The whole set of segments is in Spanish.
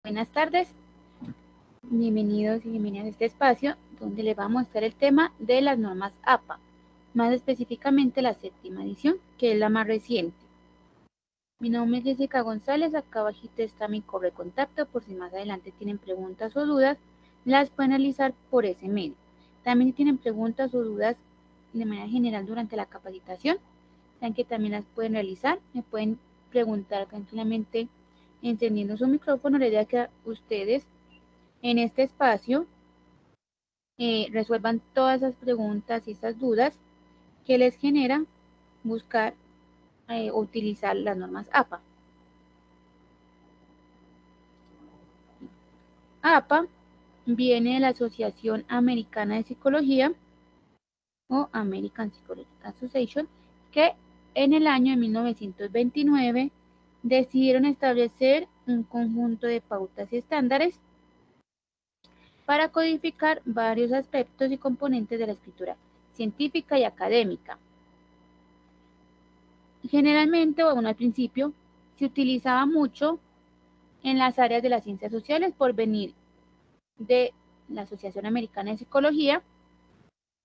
Buenas tardes, bienvenidos y bienvenidas a este espacio donde les va a mostrar el tema de las normas APA, más específicamente la séptima edición, que es la más reciente. Mi nombre es Jessica González, acá abajito está mi correo de contacto por si más adelante tienen preguntas o dudas, las pueden realizar por ese medio. También si tienen preguntas o dudas de manera general durante la capacitación, saben que también las pueden realizar, me pueden preguntar tranquilamente encendiendo su micrófono. La idea es que ustedes en este espacio resuelvan todas esas preguntas y esas dudas que les genera buscar o utilizar las normas APA. APA viene de la Asociación Americana de Psicología o American Psychological Association, que en el año de 1929 decidieron establecer un conjunto de pautas y estándares para codificar varios aspectos y componentes de la escritura científica y académica. Generalmente, o bueno, al principio, se utilizaba mucho en las áreas de las ciencias sociales por venir de la Asociación Americana de Psicología,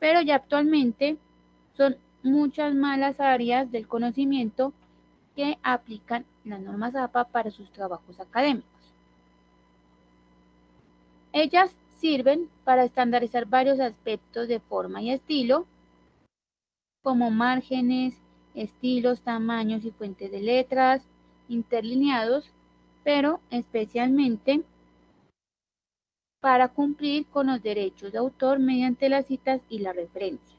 pero ya actualmente son muchas más las áreas del conocimiento que aplican las normas APA para sus trabajos académicos. Ellas sirven para estandarizar varios aspectos de forma y estilo, como márgenes, estilos, tamaños y fuentes de letras, interlineados, pero especialmente para cumplir con los derechos de autor mediante las citas y las referencias.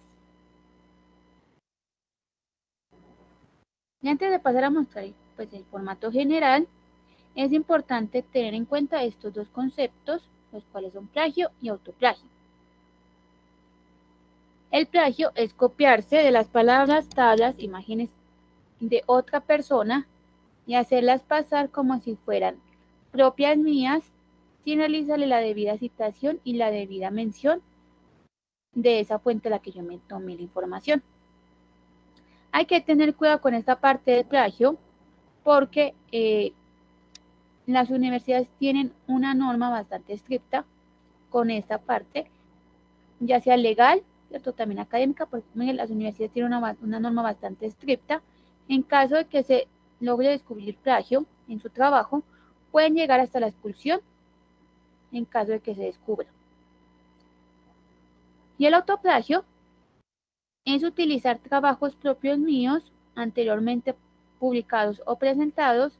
Y antes de pasar a mostrar pues, el formato general, es importante tener en cuenta estos dos conceptos, los cuales son plagio y autoplagio. El plagio es copiarse de las palabras, tablas, imágenes de otra persona y hacerlas pasar como si fueran propias mías, sin realizarle la debida citación y la debida mención de esa fuente a la que yo me tomé la información. Hay que tener cuidado con esta parte del plagio porque las universidades tienen una norma bastante estricta con esta parte, ya sea legal, ¿cierto? También académica, porque las universidades tienen una norma bastante estricta. En caso de que se logre descubrir plagio en su trabajo, pueden llegar hasta la expulsión en caso de que se descubra. Y el autoplagio es utilizar trabajos propios míos anteriormente publicados o presentados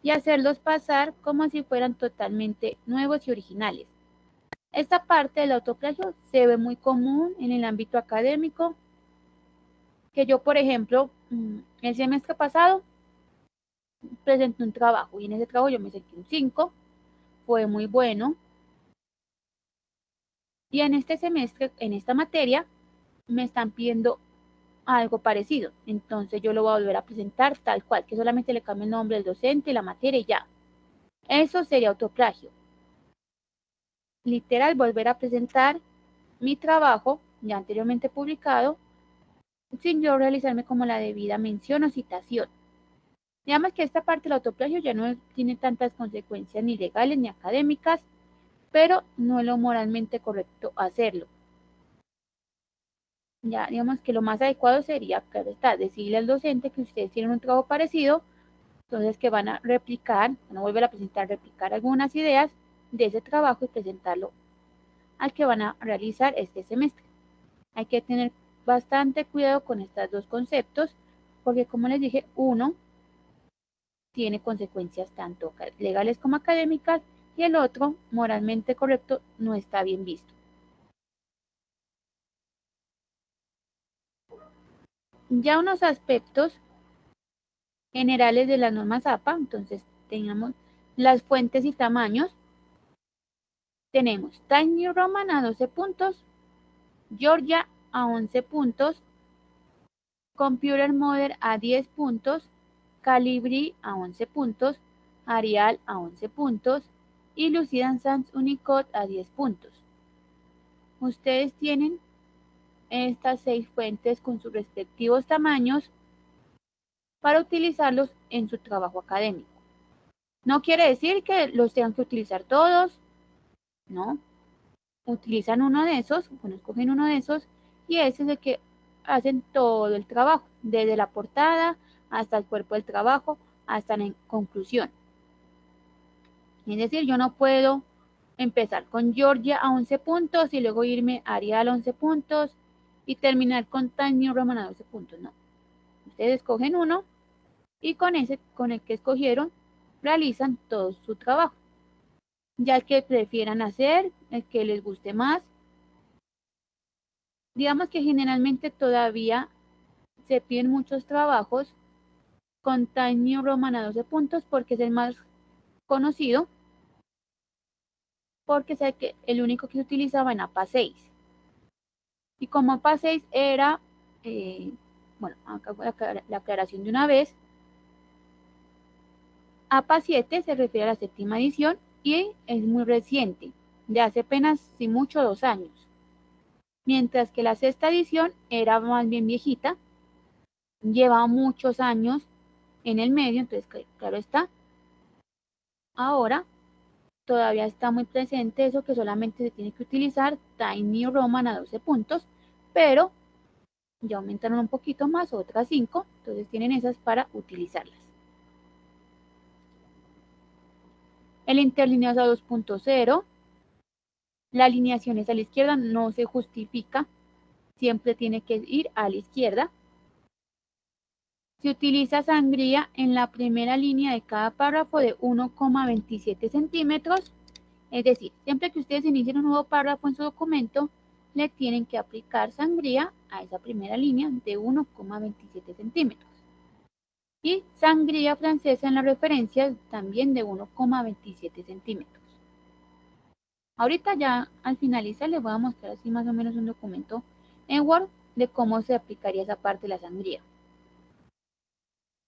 y hacerlos pasar como si fueran totalmente nuevos y originales. Esta parte del autoplagio se ve muy común en el ámbito académico, que yo, por ejemplo, el semestre pasado presenté un trabajo y en ese trabajo yo me saqué un 5, fue muy bueno, y en este semestre, en esta materia, me están pidiendo algo parecido. Entonces yo lo voy a volver a presentar tal cual, que solamente le cambie el nombre del docente, la materia y ya. Eso sería autoplagio. Literal, volver a presentar mi trabajo ya anteriormente publicado sin yo realizarme como la debida mención o citación. Digamos que esta parte del autoplagio ya no tiene tantas consecuencias ni legales ni académicas, pero no es lo moralmente correcto hacerlo. Ya digamos que lo más adecuado sería, claro está, decirle al docente que ustedes tienen un trabajo parecido, entonces que van a replicar, van a volver a presentar, replicar algunas ideas de ese trabajo y presentarlo al que van a realizar este semestre. Hay que tener bastante cuidado con estos dos conceptos, porque como les dije, uno tiene consecuencias tanto legales como académicas y el otro, moralmente correcto, no está bien visto. Ya unos aspectos generales de las normas APA, entonces tenemos las fuentes y tamaños. Tenemos Times New Roman a 12 puntos, Georgia a 11 puntos, Computer Modern a 10 puntos, Calibri a 11 puntos, Arial a 11 puntos y Lucid Sans Unicode a 10 puntos. Ustedes tienen estas 6 fuentes con sus respectivos tamaños para utilizarlos en su trabajo académico. No quiere decir que los tengan que utilizar todos, no. Utilizan uno de esos, bueno, escogen uno de esos y ese es el que hacen todo el trabajo, desde la portada hasta el cuerpo del trabajo, hasta la conclusión. Es decir, yo no puedo empezar con Georgia a 11 puntos y luego irme a Arial a 11 puntos y terminar con Times New Roman a 12 puntos. No. Ustedes escogen uno y con el que escogieron, realizan todo su trabajo. Ya el que prefieran hacer, el que les guste más. Digamos que generalmente todavía se piden muchos trabajos con Times New Roman a 12 puntos porque es el más conocido, porque es el único que se utilizaba en APA 6. Y como APA 6 era, bueno, acá la aclaración de una vez, APA 7 se refiere a la séptima edición y es muy reciente, de hace apenas, si mucho, 2 años. Mientras que la sexta edición era más bien viejita, lleva muchos años en el medio, entonces claro está, ahora todavía está muy presente eso que solamente se tiene que utilizar Times New Roman a 12 puntos, pero ya aumentaron un poquito más, otras 5, entonces tienen esas para utilizarlas. El interlineado a 2.0, la alineación es a la izquierda, no se justifica, siempre tiene que ir a la izquierda. Se utiliza sangría en la primera línea de cada párrafo de 1,27 centímetros. Es decir, siempre que ustedes inicien un nuevo párrafo en su documento, le tienen que aplicar sangría a esa primera línea de 1,27 centímetros. Y sangría francesa en la referencia también de 1,27 centímetros. Ahorita ya al finalizar les voy a mostrar así más o menos un documento en Word de cómo se aplicaría esa parte de la sangría.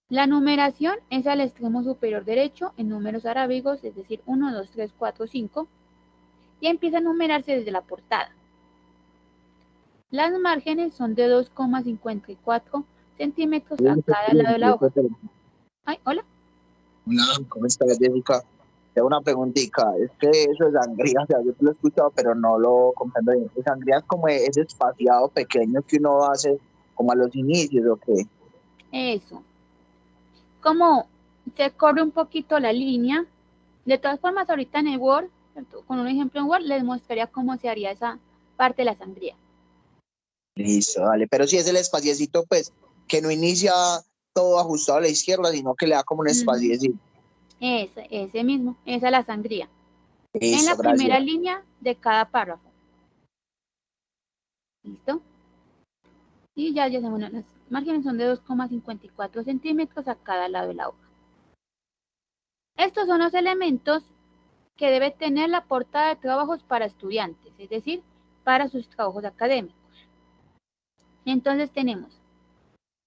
La numeración es al extremo superior derecho en números arábigos, es decir, 1, 2, 3, 4, 5, y empieza a numerarse desde la portada. Las márgenes son de 2,54 centímetros a cada lado de la hoja. Ay, hola. Hola, ¿cómo estás, Jessica? Tengo una preguntita, es que eso de sangría, o sea, yo lo he escuchado, pero no lo comprendo bien. ¿Sangría es como ese espaciado pequeño que uno hace como a los inicios o qué? Eso. Como se corre un poquito la línea, de todas formas ahorita en el Word, con un ejemplo en Word, les mostraría cómo se haría esa parte de la sangría. Listo, dale, pero si es el espaciecito, pues, que no inicia todo ajustado a la izquierda, sino que le da como un espaciecito. Ese mismo, esa es la sangría. En la Listo, primera gracias. línea de cada párrafo. ¿Listo? Y ya sabemos, las márgenes son de 2,54 centímetros a cada lado de la hoja. Estos son los elementos que debe tener la portada de trabajos para estudiantes, es decir, para sus trabajos académicos. Entonces tenemos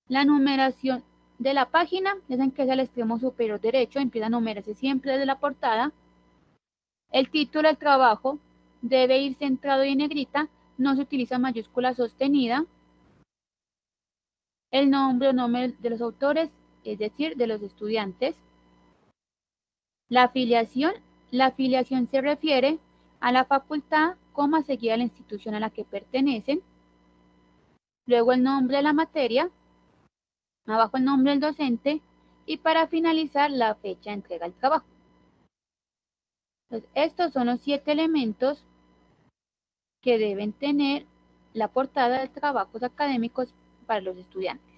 la numeración de la página, ya saben que es al extremo superior derecho, empieza a numerarse siempre desde la portada. El título del trabajo debe ir centrado y en negrita, no se utiliza mayúscula sostenida. El nombre o nombre de los autores, es decir, de los estudiantes. La afiliación se refiere a la facultad, coma seguida a la institución a la que pertenecen. Luego el nombre de la materia, abajo el nombre del docente y para finalizar la fecha de entrega del trabajo. Entonces, estos son los 7 elementos que deben tener la portada de trabajos académicos para los estudiantes.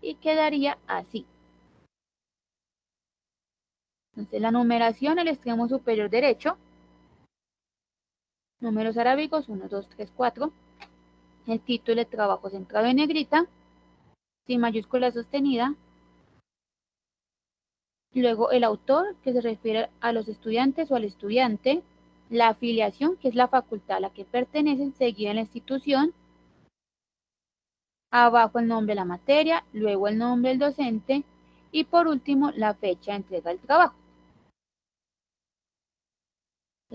Y quedaría así. Entonces, la numeración al extremo superior derecho, números arábigos 1, 2, 3, 4. El título de trabajo centrado en negrita, sin mayúscula sostenida. Luego el autor, que se refiere a los estudiantes o al estudiante. La afiliación, que es la facultad a la que pertenecen, seguida en la institución. Abajo el nombre de la materia, luego el nombre del docente y por último la fecha de entrega del trabajo.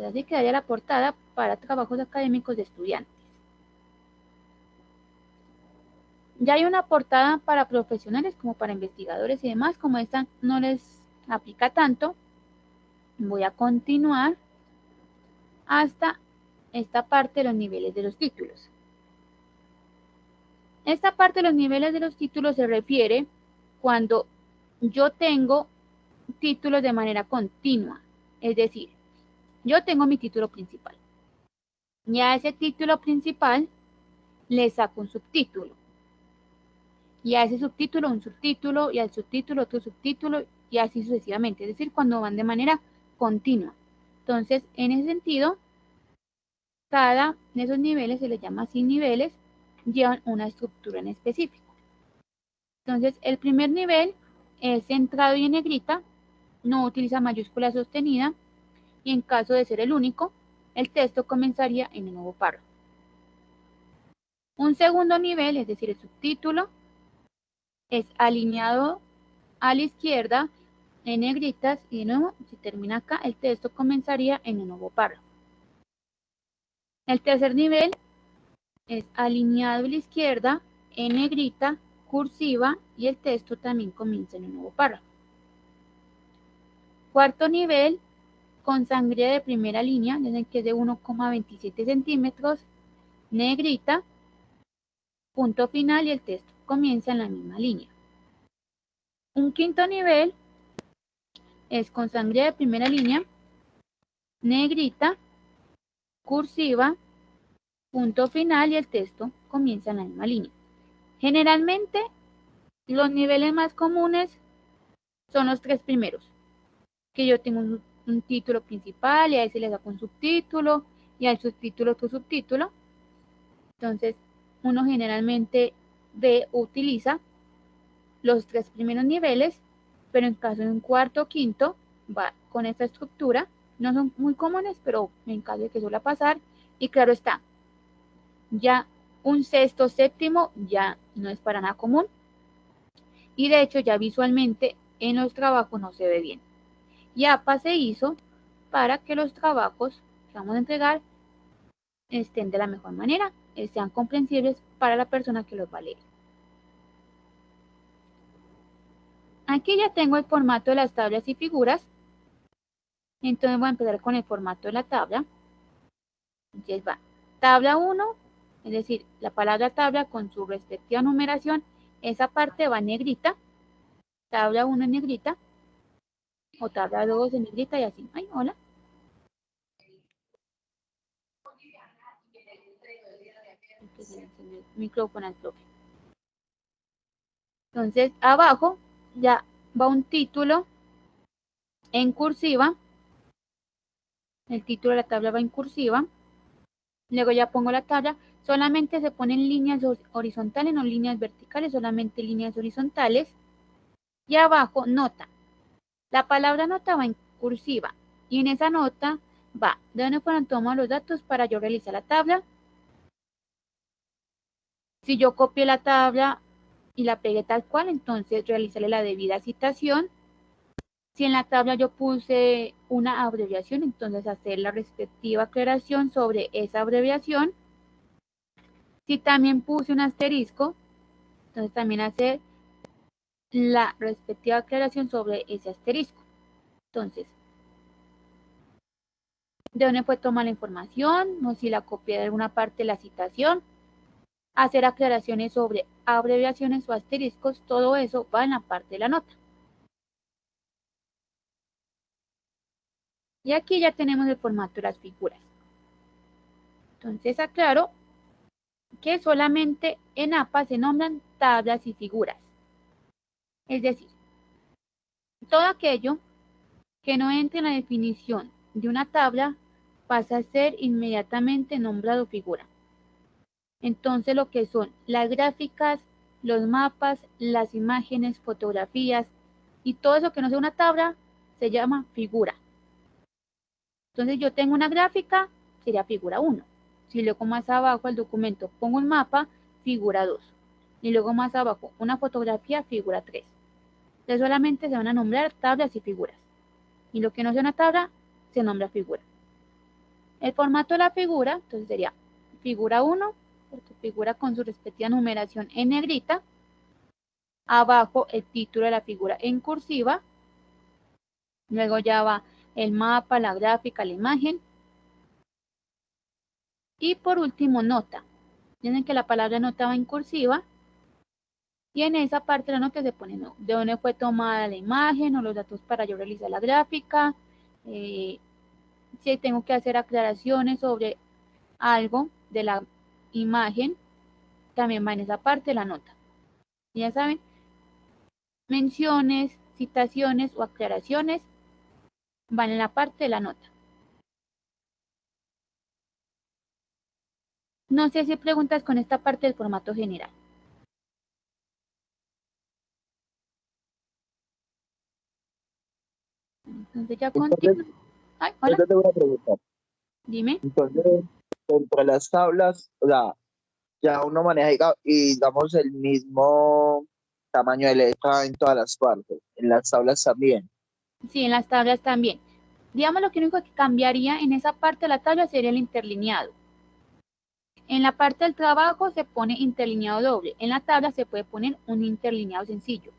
Así quedaría la portada para trabajos académicos de estudiantes. Ya hay una portada para profesionales como para investigadores y demás, como esta no les aplica tanto, Voy a continuar hasta esta parte de los niveles de los títulos. Esta parte de los niveles de los títulos se refiere cuando yo tengo títulos de manera continua. Es decir, yo tengo mi título principal. Y a ese título principal le saco un subtítulo. Y a ese subtítulo un subtítulo, y al subtítulo otro subtítulo, y así sucesivamente. Es decir, cuando van de manera continua. Entonces, en ese sentido, cada de esos niveles se les llama así niveles, llevan una estructura en específico. Entonces, el primer nivel es centrado y en negrita, no utiliza mayúscula sostenida, y en caso de ser el único, el texto comenzaría en un nuevo párrafo. Un segundo nivel, es decir, el subtítulo, es alineado a la izquierda en negritas, y de nuevo, si termina acá, el texto comenzaría en un nuevo párrafo. El tercer nivel es alineado a la izquierda en negrita, cursiva, y el texto también comienza en un nuevo párrafo. Cuarto nivel, con sangría de primera línea, desde que es de 1,27 centímetros, negrita, punto final, y el texto comienza en la misma línea. Un quinto nivel es con sangría de primera línea, negrita, cursiva, punto final, y el texto comienza en la misma línea. Generalmente, los niveles más comunes son los tres primeros, que yo tengo un título principal y a ese le saco un subtítulo y al subtítulo otro subtítulo. Entonces, uno generalmente utiliza los tres primeros niveles, pero en caso de un cuarto o quinto, va con esta estructura. No son muy comunes, pero en caso de que suele pasar, y claro está, ya un sexto, séptimo, ya no es para nada común, y de hecho ya visualmente en los trabajos no se ve bien. Y APA se hizo para que los trabajos que vamos a entregar estén de la mejor manera, sean comprensibles para la persona que los va a leer. Aquí ya tengo el formato de las tablas y figuras. Entonces voy a empezar con el formato de la tabla. Entonces va tabla 1, es decir, la palabra tabla con su respectiva numeración. Esa parte va en negrita. Tabla 1 en negrita. O tabla 2 en negrita y así. Ay, hola. Entonces, el micrófono al profe. Entonces, abajo ya va un título en cursiva. El título de la tabla va en cursiva. Luego ya pongo la tabla. Solamente se ponen líneas horizontales, no líneas verticales, solamente líneas horizontales. Y abajo, nota. La palabra nota va en cursiva. Y en esa nota va de dónde fueron tomados los datos para yo realizar la tabla. Si yo copié la tabla y la pegué tal cual, entonces realizarle la debida citación. Si en la tabla yo puse una abreviación, entonces hacer la respectiva aclaración sobre esa abreviación. Si también puse un asterisco, entonces también hacer la respectiva aclaración sobre ese asterisco. Entonces, ¿de dónde fue tomada la información? O si la copié de alguna parte de la citación. Hacer aclaraciones sobre abreviaciones o asteriscos, todo eso va en la parte de la nota. Y aquí ya tenemos el formato de las figuras. Entonces aclaro que solamente en APA se nombran tablas y figuras. Es decir, todo aquello que no entre en la definición de una tabla pasa a ser inmediatamente nombrado figura. Entonces lo que son las gráficas, los mapas, las imágenes, fotografías y todo eso que no sea una tabla se llama figura. Entonces yo tengo una gráfica, sería figura 1. Si luego más abajo el documento pongo un mapa, figura 2. Y luego más abajo una fotografía, figura 3. Entonces solamente se van a nombrar tablas y figuras. Y lo que no sea una tabla, se nombra figura. El formato de la figura, entonces sería figura 1, porque figura con su respectiva numeración en negrita. Abajo el título de la figura en cursiva. Luego ya va el mapa, la gráfica, la imagen. Y por último, nota. Tienen que la palabra nota va en cursiva. Y en esa parte de la nota se pone de dónde fue tomada la imagen o los datos para yo realizar la gráfica. Si tengo que hacer aclaraciones sobre algo de la imagen, también va en esa parte de la nota. Ya saben, menciones, citaciones o aclaraciones van en la parte de la nota. No sé si preguntas con esta parte del formato general. Entonces ya Entonces, continúo. Ay, hola, yo te voy a preguntar. dime. Entonces, dentro de las tablas, o sea, ya uno maneja, y digamos, el mismo tamaño de letra en todas las partes, en las tablas también. Sí, en las tablas también. Digamos, lo único que cambiaría en esa parte de la tabla sería el interlineado. En la parte del trabajo se pone interlineado doble. En la tabla se puede poner un interlineado sencillo.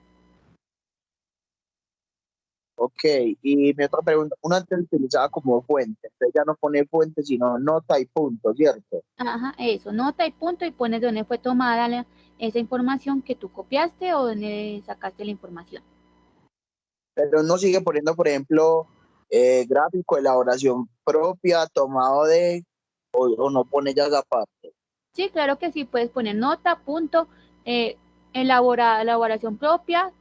Ok, y mi otra pregunta, uno antes utilizaba como fuente, usted ya no pone fuente, sino nota y punto, ¿cierto? Ajá, eso, nota y punto y pones dónde fue tomada esa información que tú copiaste o dónde sacaste la información. Pero uno sigue poniendo, por ejemplo, gráfico, elaboración propia, tomado de, o no pone ya esa parte. Sí, claro que sí, puedes poner nota, punto, elaboración propia,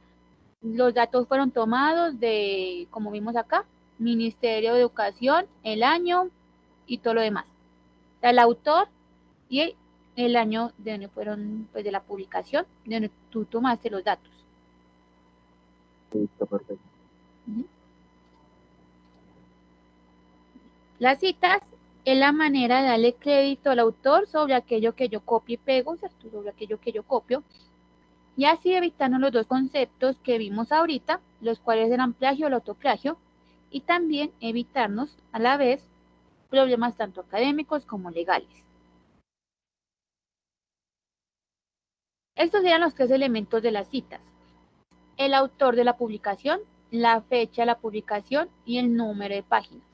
los datos fueron tomados de, como vimos acá, Ministerio de Educación, el año y todo lo demás. O sea, el autor y el año de donde fueron, pues de la publicación, de donde tú tomaste los datos. Listo, perfecto. Uh-huh. Las citas es la manera de darle crédito al autor sobre aquello que yo copio y pego, ¿cierto? Sobre aquello que yo copio, y así evitando los dos conceptos que vimos ahorita, los cuales eran plagio o autoplagio, y también evitarnos a la vez problemas tanto académicos como legales. Estos eran los tres elementos de las citas: el autor de la publicación, la fecha de la publicación y el número de páginas.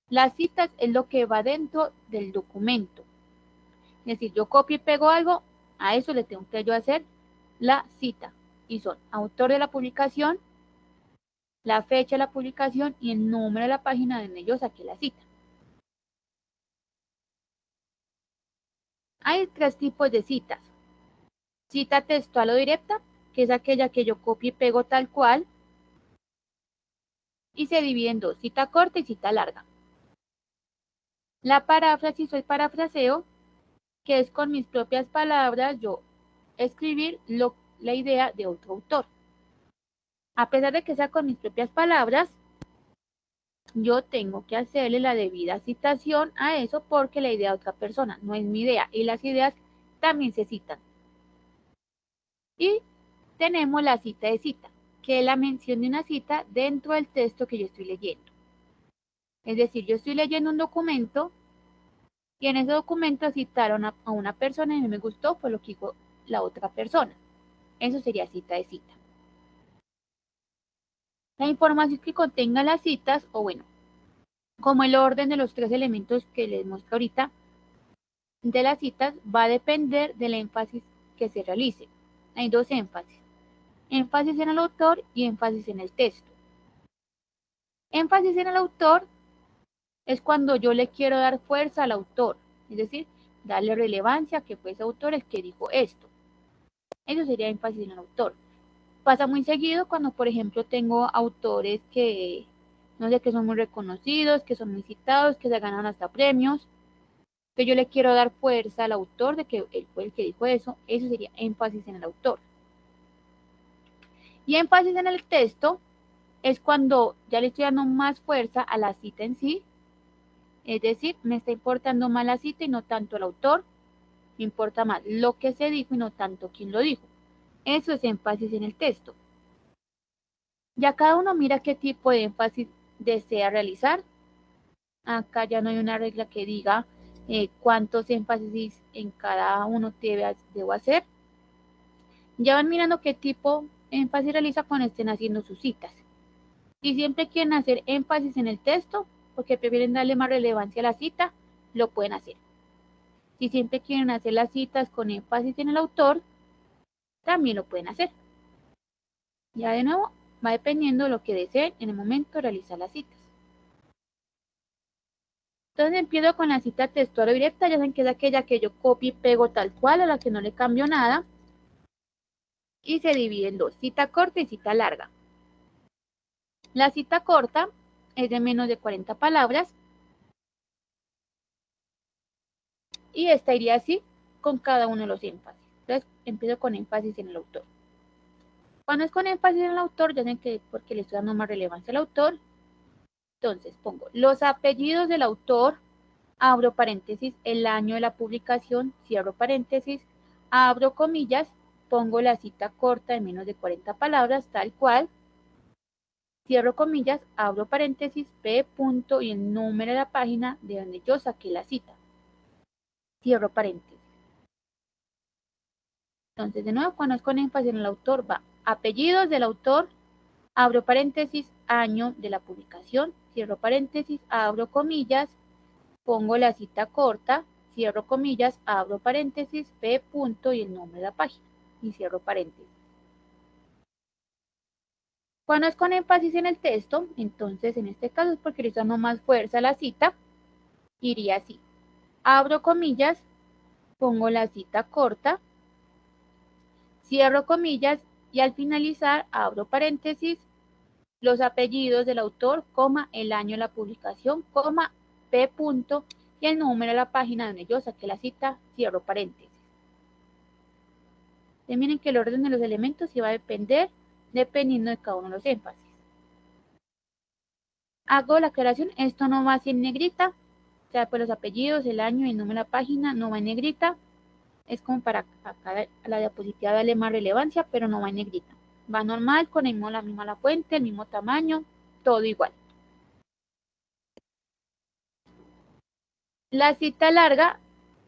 Las citas es lo que va dentro del documento. Es decir, yo copio y pego algo, a eso le tengo que yo hacer la cita. Y son autor de la publicación, la fecha de la publicación y el número de la página donde yo saqué la cita. Hay tres tipos de citas: cita textual o directa, que es aquella que yo copio y pego tal cual, y se divide en dos: cita corta y cita larga. La paráfrasis o el parafraseo, que es con mis propias palabras yo escribir la idea de otro autor. A pesar de que sea con mis propias palabras, yo tengo que hacerle la debida citación a eso porque la idea de otra persona no es mi idea y las ideas también se citan. Y tenemos la cita de cita, que es la mención de una cita dentro del texto que yo estoy leyendo. Es decir, yo estoy leyendo un documento y en ese documento citaron a una persona y no me gustó por lo que dijo la otra persona. Eso sería cita de cita. La información que contenga las citas, o bueno, como el orden de los tres elementos que les muestro ahorita, de las citas va a depender del énfasis que se realice. Hay dos énfasis: énfasis en el autor y énfasis en el texto. Énfasis en el autor es cuando yo le quiero dar fuerza al autor, es decir, darle relevancia que fue ese autor el que dijo esto. Eso sería énfasis en el autor. Pasa muy seguido cuando, por ejemplo, tengo autores que, no sé, que son muy reconocidos, que son muy citados, que se ganan hasta premios, que yo le quiero dar fuerza al autor de que él fue el que dijo eso. Eso sería énfasis en el autor. Y énfasis en el texto es cuando ya le estoy dando más fuerza a la cita en sí, es decir, me está importando más la cita y no tanto el autor, me importa más lo que se dijo y no tanto quién lo dijo. Eso es énfasis en el texto. Ya cada uno mira qué tipo de énfasis desea realizar. Acá ya no hay una regla que diga cuántos énfasis en cada uno debo hacer. Ya van mirando qué tipo de énfasis realiza cuando estén haciendo sus citas. Si siempre quieren hacer énfasis en el texto, porque prefieren darle más relevancia a la cita, lo pueden hacer. Si siempre quieren hacer las citas con énfasis en el autor, también lo pueden hacer. Ya de nuevo, va dependiendo de lo que deseen en el momento de realizar las citas. Entonces empiezo con la cita textual o directa, ya saben que es aquella que yo copio y pego tal cual, a la que no le cambio nada. Y se divide en dos, cita corta y cita larga. La cita corta es de menos de 40 palabras. Y esta iría así con cada uno de los énfasis. Entonces empiezo con énfasis en el autor. Cuando es con énfasis en el autor, ya saben que porque le estoy dando más relevancia al autor. Entonces pongo los apellidos del autor, abro paréntesis, el año de la publicación, cierro paréntesis, abro comillas, pongo la cita corta de menos de 40 palabras, tal cual, cierro comillas, abro paréntesis, p punto y el número de la página de donde yo saqué la cita, cierro paréntesis. Entonces, de nuevo, cuando es con énfasis en el autor, va apellidos del autor, abro paréntesis, año de la publicación, cierro paréntesis, abro comillas, pongo la cita corta, cierro comillas, abro paréntesis, p punto y el nombre de la página, y cierro paréntesis. Cuando es con énfasis en el texto, entonces en este caso es porque le estoy dando más fuerza a la cita, iría así. Abro comillas, pongo la cita corta, cierro comillas y al finalizar abro paréntesis, los apellidos del autor, coma, el año de la publicación, coma, p punto y el número de la página donde yo saqué la cita, cierro paréntesis. Miren que el orden de los elementos sí va a depender dependiendo de cada uno de los énfasis. Hago la aclaración, esto no va así en negrita, o sea, pues los apellidos, el año y el número de la página no va en negrita. Es como para acá a la diapositiva darle más relevancia, pero no va en negrita. Va normal, con la misma fuente, el mismo tamaño, todo igual. La cita larga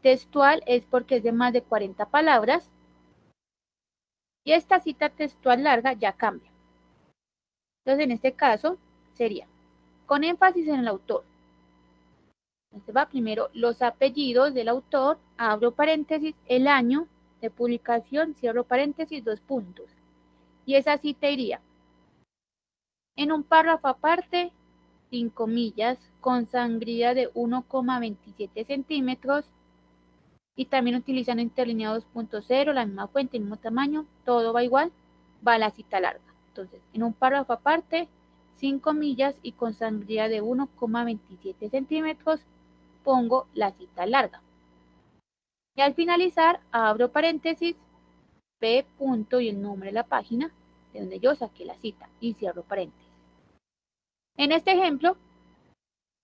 textual es porque es de más de 40 palabras. Y esta cita textual larga ya cambia. Entonces, en este caso, sería con énfasis en el autor. Entonces va primero los apellidos del autor, abro paréntesis, el año de publicación, cierro paréntesis, 2 puntos. Y esa cita iría en un párrafo aparte, sin comillas, con sangría de 1,27 centímetros. Y también utilizando interlínea 2.0, la misma fuente, el mismo tamaño, todo va igual, va la cita larga. Entonces, en un párrafo aparte, sin comillas y con sangría de 1,27 centímetros, pongo la cita larga. Y al finalizar, abro paréntesis, p punto y el nombre de la página de donde yo saqué la cita y cierro paréntesis. En este ejemplo,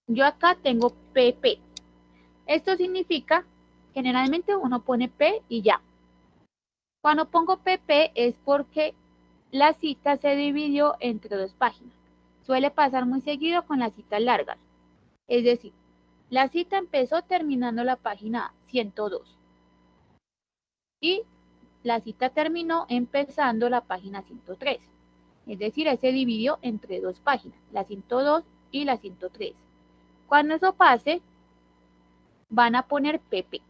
yo acá tengo pp. Esto significa, generalmente uno pone p y ya. Cuando pongo pp es porque la cita se dividió entre 2 páginas. Suele pasar muy seguido con las citas largas. Es decir, la cita empezó terminando la página 102. Y la cita terminó empezando la página 103. Es decir, ahí se dividió entre 2 páginas, la 102 y la 103. Cuando eso pase, van a poner pp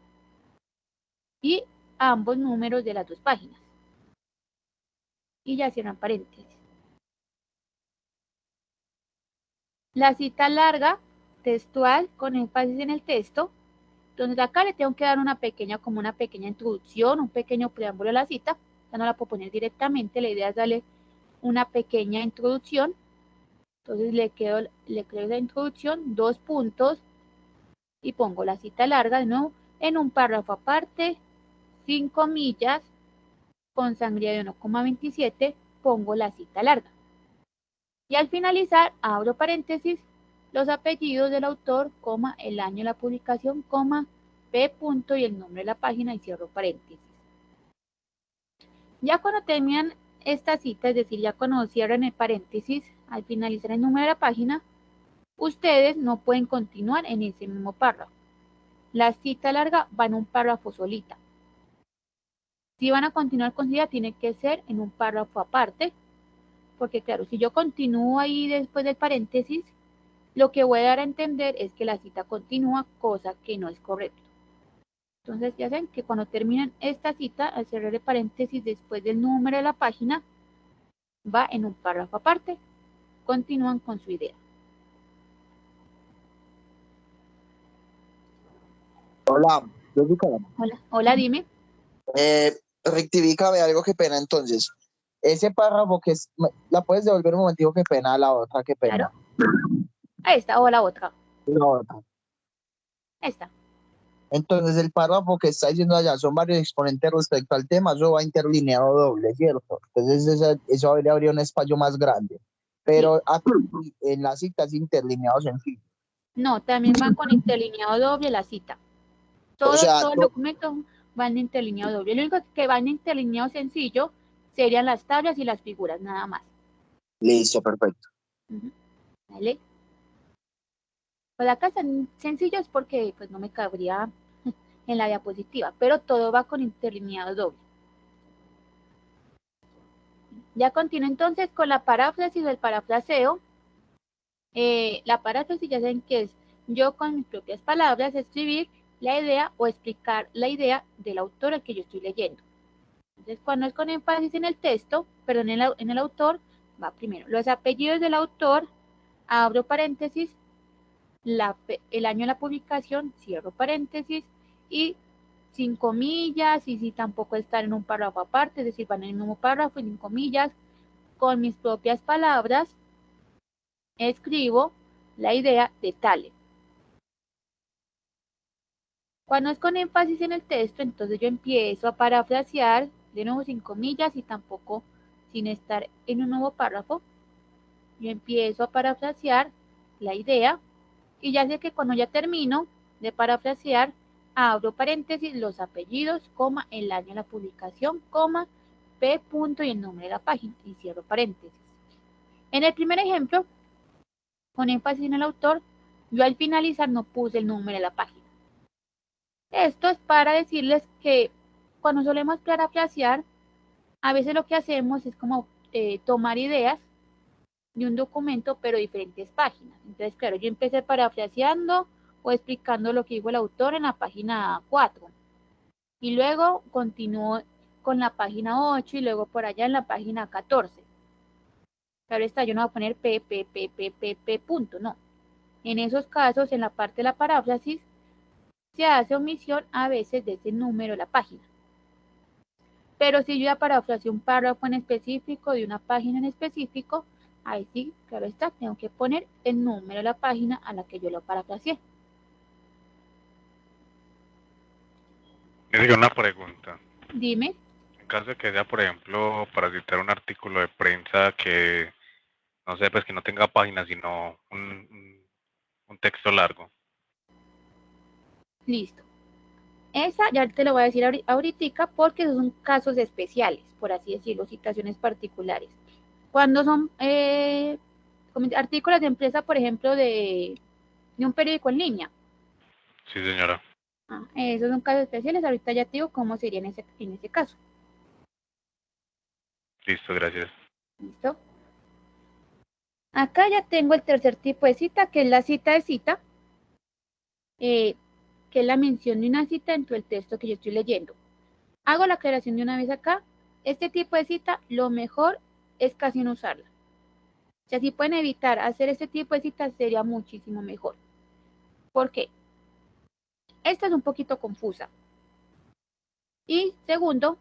y ambos números de las 2 páginas. Y ya cierran paréntesis. La cita larga, textual, con énfasis en el texto. Entonces acá le tengo que dar una pequeña introducción, un pequeño preámbulo a la cita. Ya no la puedo poner directamente, la idea es darle una pequeña introducción. Entonces le creo la introducción, 2 puntos, y pongo la cita larga de nuevo en un párrafo aparte, sin comillas, con sangría de 1,27, pongo la cita larga. Y al finalizar, abro paréntesis, los apellidos del autor, coma, el año de la publicación, coma, p punto y el nombre de la página y cierro paréntesis. Ya cuando terminan esta cita, es decir, ya cuando cierran el paréntesis, al finalizar el número de la página, ustedes no pueden continuar en ese mismo párrafo. La cita larga va en un párrafo solita. Si van a continuar con cita, tiene que ser en un párrafo aparte, porque claro, si yo continúo ahí después del paréntesis, lo que voy a dar a entender es que la cita continúa, cosa que no es correcto. Entonces ya saben que cuando terminan esta cita, al cerrar el paréntesis después del número de la página, va en un párrafo aparte, continúan con su idea. Hola, Jessica. Hola, dime. Rectifícame algo, qué pena. Entonces, ese párrafo que es, la puedes devolver un momentico, qué pena, a la otra, qué pena. Claro. A esta o la otra. La otra. Esta. Entonces, el párrafo que está diciendo allá son varios exponentes respecto al tema, eso va interlineado doble, ¿cierto? Entonces, eso habría un espacio más grande. Pero Sí. aquí en la cita es interlineado sencillo. No, también van con interlineado doble la cita. O sea, Todo el documento va en interlineado doble. Lo único que va en interlineado sencillo serían las tablas y las figuras, nada más. listo, perfecto. ¿Vale? Pues acá están sencillos porque pues no me cabría en la diapositiva, pero todo va con interlineado doble. Ya continúo entonces con la paráfrasis o el parafraseo. La paráfrasis ya saben que es yo con mis propias palabras escribir la idea o explicar la idea del autor al que yo estoy leyendo. Entonces, cuando es con énfasis en el texto, perdón, en el autor, va primero los apellidos del autor, abro paréntesis, el año de la publicación, cierro paréntesis, y sin comillas, y si tampoco están en un párrafo aparte, es decir, van en el mismo párrafo, sin comillas, con mis propias palabras, escribo la idea de Tales. Cuando es con énfasis en el texto, entonces yo empiezo a parafrasear, de nuevo sin comillas y tampoco sin estar en un nuevo párrafo. Yo empiezo a parafrasear la idea y ya sé que cuando ya termino de parafrasear, abro paréntesis, los apellidos, coma, el año de la publicación, coma, p punto y el nombre de la página y cierro paréntesis. En el primer ejemplo, con énfasis en el autor, yo al finalizar no puse el número de la página. Esto es para decirles que cuando solemos parafrasear, a veces lo que hacemos es como tomar ideas de un documento, pero diferentes páginas. Entonces, claro, yo empecé parafraseando o explicando lo que dijo el autor en la página 4. Y luego continúo con la página 8 y luego por allá en la página 14. Claro está, yo no voy a poner p, punto, no. En esos casos, en la parte de la paráfrasis, se hace omisión a veces de ese número de la página. Pero si yo ya parafraseé un párrafo en específico de una página en específico, ahí sí, claro está, tengo que poner el número de la página a la que yo lo parafraseé. Me digo una pregunta. Dime. En caso de que sea, por ejemplo, para citar un artículo de prensa que, no sé, pues que no tenga páginas, sino un texto largo. Listo. Esa ya te lo voy a decir ahorita porque esos son casos especiales, por así decirlo, citaciones particulares. Cuando son artículos de empresa, por ejemplo, de un periódico en línea. Sí, señora. Esos son casos especiales. Ahorita ya te digo cómo sería en ese caso. Listo, gracias. ¿Listo? Acá ya tengo el tercer tipo de cita, que es la cita de cita, que es la mención de una cita dentro del texto que yo estoy leyendo. Hago la aclaración de una vez acá. Este tipo de cita, lo mejor es casi no usarla. O sea, si pueden evitar hacer este tipo de citas, sería muchísimo mejor. ¿Por qué? Esta es un poquito confusa. Y segundo,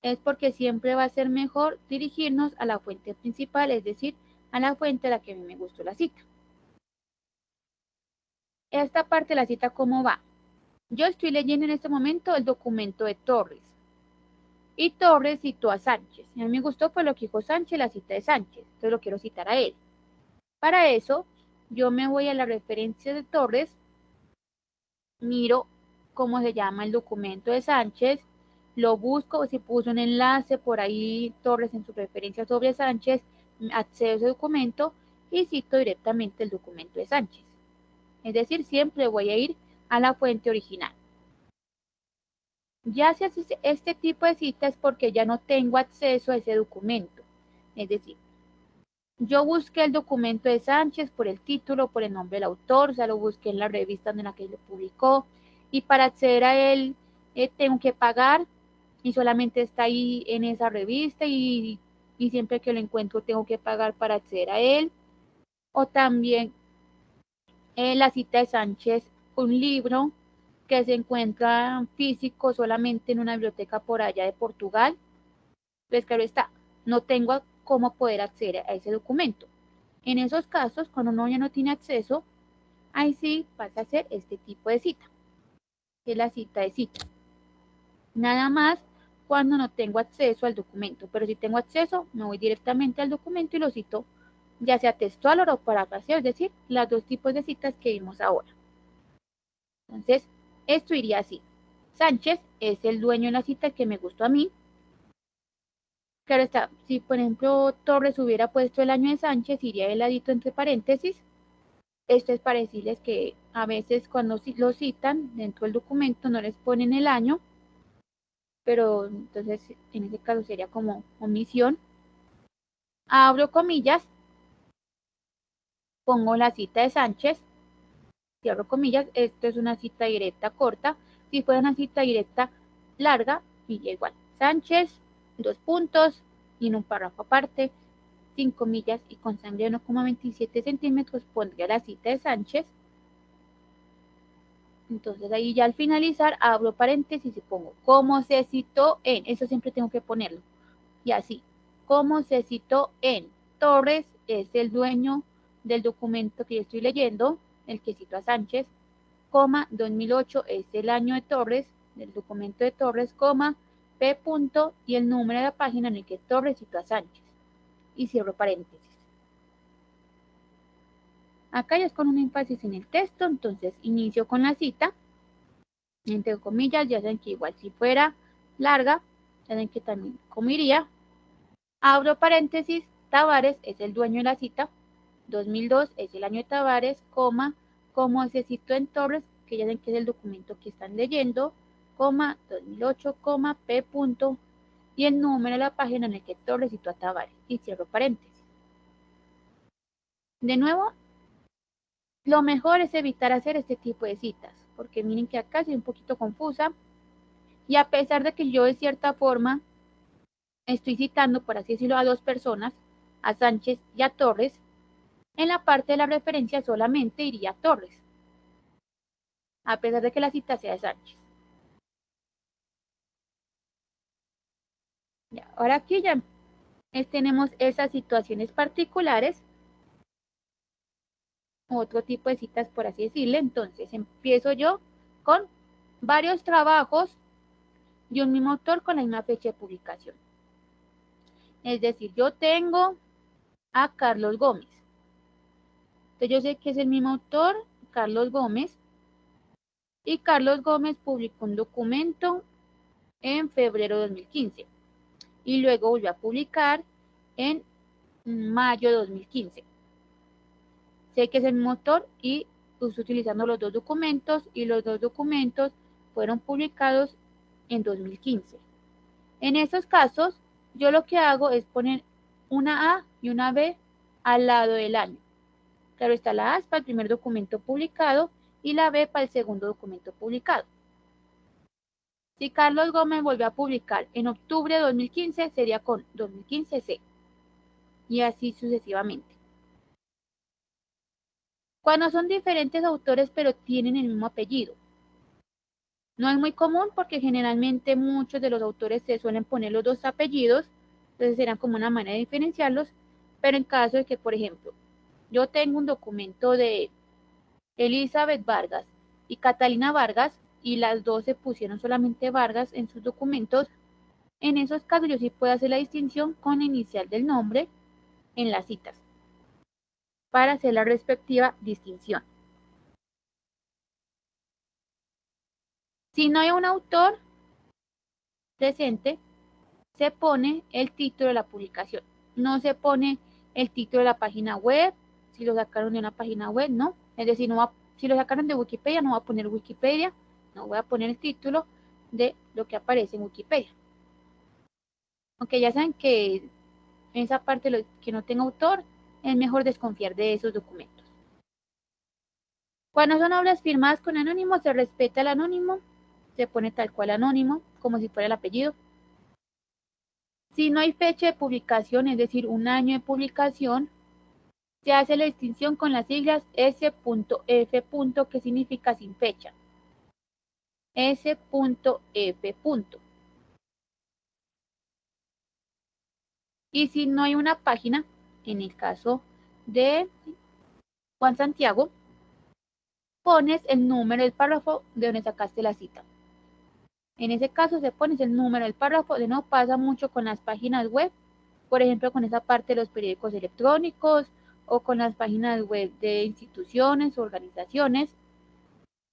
es porque siempre va a ser mejor dirigirnos a la fuente principal, es decir, a la fuente a la que a mí me gustó la cita. Esta parte de la cita, ¿cómo va? Yo estoy leyendo en este momento el documento de Torres. Y Torres citó a Sánchez. Y a mí me gustó por lo que dijo Sánchez, la cita de Sánchez. Entonces lo quiero citar a él. Para eso, yo me voy a la referencia de Torres, miro cómo se llama el documento de Sánchez, lo busco, si puso un enlace por ahí Torres en su referencia sobre Sánchez, accedo a ese documento y cito directamente el documento de Sánchez. Es decir, siempre voy a ir a la fuente original. Ya si hace este tipo de cita es porque ya no tengo acceso a ese documento. Es decir, Yo busqué el documento de Sánchez por el título, por el nombre del autor, o sea, lo busqué en la revista en la que lo publicó, y para acceder a él tengo que pagar, y solamente está ahí en esa revista, y siempre que lo encuentro tengo que pagar para acceder a él. O también La cita de Sánchez, un libro que se encuentra físico solamente en una biblioteca por allá de Portugal. Pues claro está, no tengo cómo poder acceder a ese documento. En esos casos, cuando uno ya no tiene acceso, ahí sí pasa a hacer este tipo de cita, que es la cita de cita. Nada más cuando no tengo acceso al documento, pero si tengo acceso, me voy directamente al documento y lo cito, ya sea textual o parafraseo, es decir, los dos tipos de citas que vimos ahora. Entonces, esto iría así. Sánchez es el dueño de la cita que me gustó a mí. Claro está, si por ejemplo Torres hubiera puesto el año de Sánchez, iría el ladito entre paréntesis. Esto es para decirles que a veces cuando lo citan dentro del documento no les ponen el año, pero entonces en ese caso sería como omisión. Abro comillas, pongo la cita de Sánchez, cierro comillas, esto es una cita directa corta. Si fuera una cita directa larga, iría igual. Sánchez, dos puntos, y en un párrafo aparte, 5 comillas, y con sangre de 1,27 centímetros pondría la cita de Sánchez. Entonces ahí ya al finalizar abro paréntesis y pongo cómo se citó en, eso siempre tengo que ponerlo. Y así, cómo se citó en. Torres es el dueño del documento que yo estoy leyendo, el que citó a Sánchez, coma, 2008 es el año de Torres, del documento de Torres, coma, P. punto, y el número de la página en el que Torres citó a Sánchez. Y cierro paréntesis. Acá ya es con un énfasis en el texto, entonces inicio con la cita, entre comillas, ya saben que igual si fuera larga, ya saben que también como iría. Abro paréntesis, Tavares es el dueño de la cita, 2002 es el año de Tavares, coma, como se citó en Torres, que ya saben que es el documento que están leyendo, coma, 2008, coma, P. punto, y el número de la página en el que Torres citó a Tavares, y cierro paréntesis. De nuevo, lo mejor es evitar hacer este tipo de citas, porque miren que acá soy un poquito confusa, y a pesar de que yo de cierta forma estoy citando, por así decirlo, a dos personas, a Sánchez y a Torres, en la parte de la referencia solamente iría a Torres, a pesar de que la cita sea de Sánchez. Ya, ahora aquí ya tenemos esas situaciones particulares, otro tipo de citas, por así decirle. Entonces empiezo yo con varios trabajos de un mismo autor con la misma fecha de publicación. Es decir, yo tengo a Carlos Gómez. Entonces yo sé que es el mismo autor, Carlos Gómez, y Carlos Gómez publicó un documento en febrero de 2015 y luego volvió a publicar en mayo de 2015. Sé que es el mismo autor y estoy utilizando los dos documentos y los dos documentos fueron publicados en 2015. En esos casos, yo lo que hago es poner una A y una B al lado del año. Claro está, la A es para el primer documento publicado y la B para el segundo documento publicado. Si Carlos Gómez volvió a publicar en octubre de 2015, sería con 2015C. Y así sucesivamente. Cuando son diferentes autores pero tienen el mismo apellido. No es muy común porque generalmente muchos de los autores se suelen poner los dos apellidos, entonces será como una manera de diferenciarlos, pero en caso de que, por ejemplo, yo tengo un documento de Elizabeth Vargas y Catalina Vargas y las dos se pusieron solamente Vargas en sus documentos, en esos casos yo sí puedo hacer la distinción con la inicial del nombre en las citas para hacer la respectiva distinción. Si no hay un autor presente, se pone el título de la publicación. No se pone el título de la página web, si lo sacaron de una página web, no. Es decir, no va, si lo sacaron de Wikipedia, no va a poner Wikipedia, no voy a poner el título de lo que aparece en Wikipedia. Aunque ya saben que en esa parte que no tenga autor, es mejor desconfiar de esos documentos. Cuando son obras firmadas con anónimo, se respeta el anónimo, se pone tal cual anónimo, como si fuera el apellido. Si no hay fecha de publicación, es decir, un año de publicación, se hace la distinción con las siglas S.F. que significa sin fecha. S.F. Y si no hay una página, en el caso de Juan Santiago, pones el número del párrafo de donde sacaste la cita. En ese caso se pones el número del párrafo, de no pasa mucho con las páginas web, por ejemplo con esa parte de los periódicos electrónicos o con las páginas web de instituciones o organizaciones.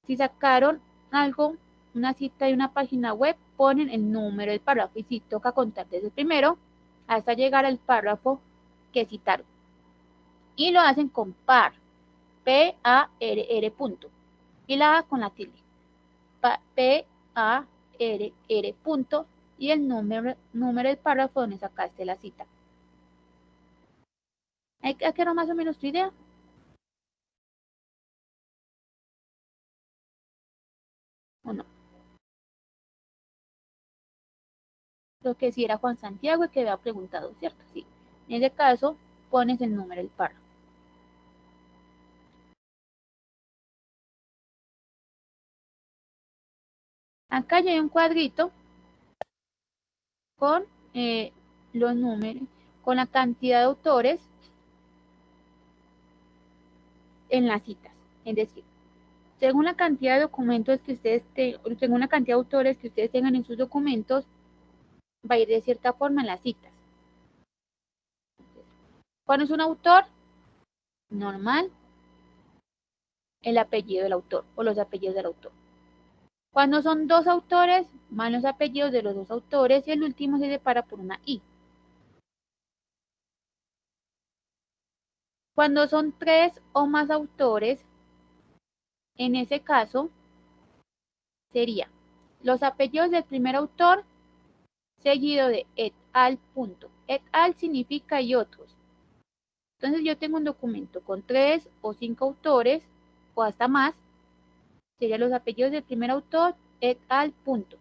Si sacaron algo, una cita de una página web, ponen el número del párrafo y si toca contar desde el primero hasta llegar al párrafo que citaron. Y lo hacen con par, P-A-R-R punto. Y la A con la tilde. P-A-R-R punto y el número del párrafo donde sacaste la cita. ¿Hay que quedar más o menos tu idea? ¿O no? Lo que sí era Juan Santiago y que había preguntado, ¿cierto? Sí. En ese caso, pones el número del párrafo. Acá ya hay un cuadrito con los números, con la cantidad de autores en las citas. Es decir, según la cantidad de documentos que ustedes según la cantidad de autores que ustedes tengan en sus documentos, va a ir de cierta forma en las citas. Cuando es un autor, normal, el apellido del autor o los apellidos del autor. Cuando son dos autores, van los apellidos de los dos autores y el último se separa por una I. Cuando son tres o más autores, en ese caso, sería los apellidos del primer autor seguido de et al punto. Et al significa y otros. Entonces yo tengo un documento con 3 o 5 autores o hasta más. Serían los apellidos del primer autor et al punto.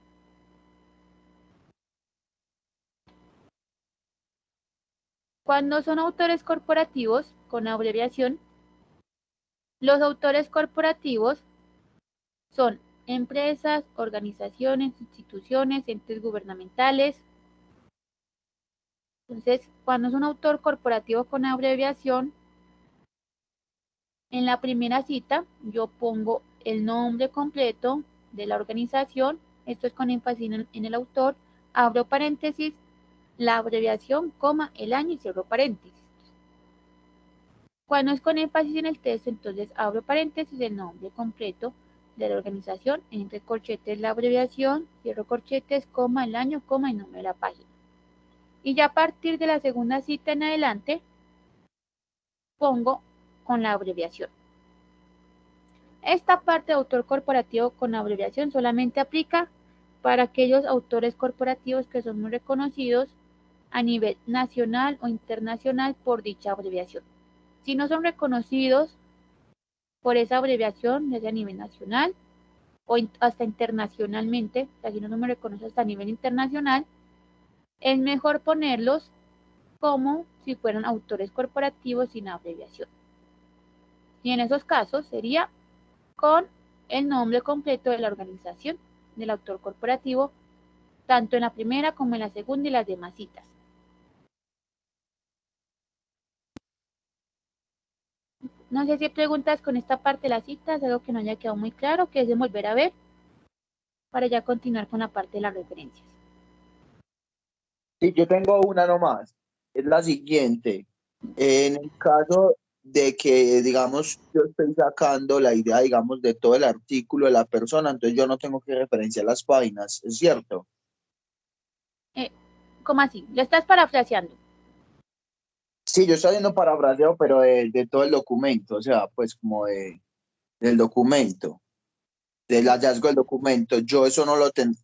Cuando son autores corporativos con abreviación, los autores corporativos son empresas, organizaciones, instituciones, entes gubernamentales. Entonces, cuando es un autor corporativo con abreviación, en la primera cita yo pongo el nombre completo de la organización, esto es con énfasis en el autor, abro paréntesis, la abreviación, coma, el año y cierro paréntesis. Cuando es con énfasis en el texto, entonces abro paréntesis, el nombre completo de la organización, entre corchetes la abreviación, cierro corchetes, coma, el año, coma y número de la página. Y ya a partir de la segunda cita en adelante, pongo con la abreviación. Esta parte de autor corporativo con abreviación solamente aplica para aquellos autores corporativos que son muy reconocidos a nivel nacional o internacional por dicha abreviación. Si no son reconocidos por esa abreviación, desde a nivel nacional o hasta internacionalmente, o sea, si no me reconoce hasta a nivel internacional, es mejor ponerlos como si fueran autores corporativos sin abreviación. Y en esos casos sería con el nombre completo de la organización del autor corporativo, tanto en la primera como en la segunda y las demás citas. No sé si hay preguntas con esta parte de las citas, algo que no haya quedado muy claro, que es volver a ver para ya continuar con la parte de las referencias. Sí, yo tengo una nomás. Es la siguiente. En el caso de que, digamos, yo estoy sacando la idea, digamos, de todo el artículo de la persona, entonces yo no tengo que referenciar las páginas, ¿es cierto? ¿Cómo así? ¿Lo estás parafraseando? Sí, yo estoy haciendo parafraseo, pero de todo el documento, o sea, pues como del documento, del hallazgo del documento. Yo eso no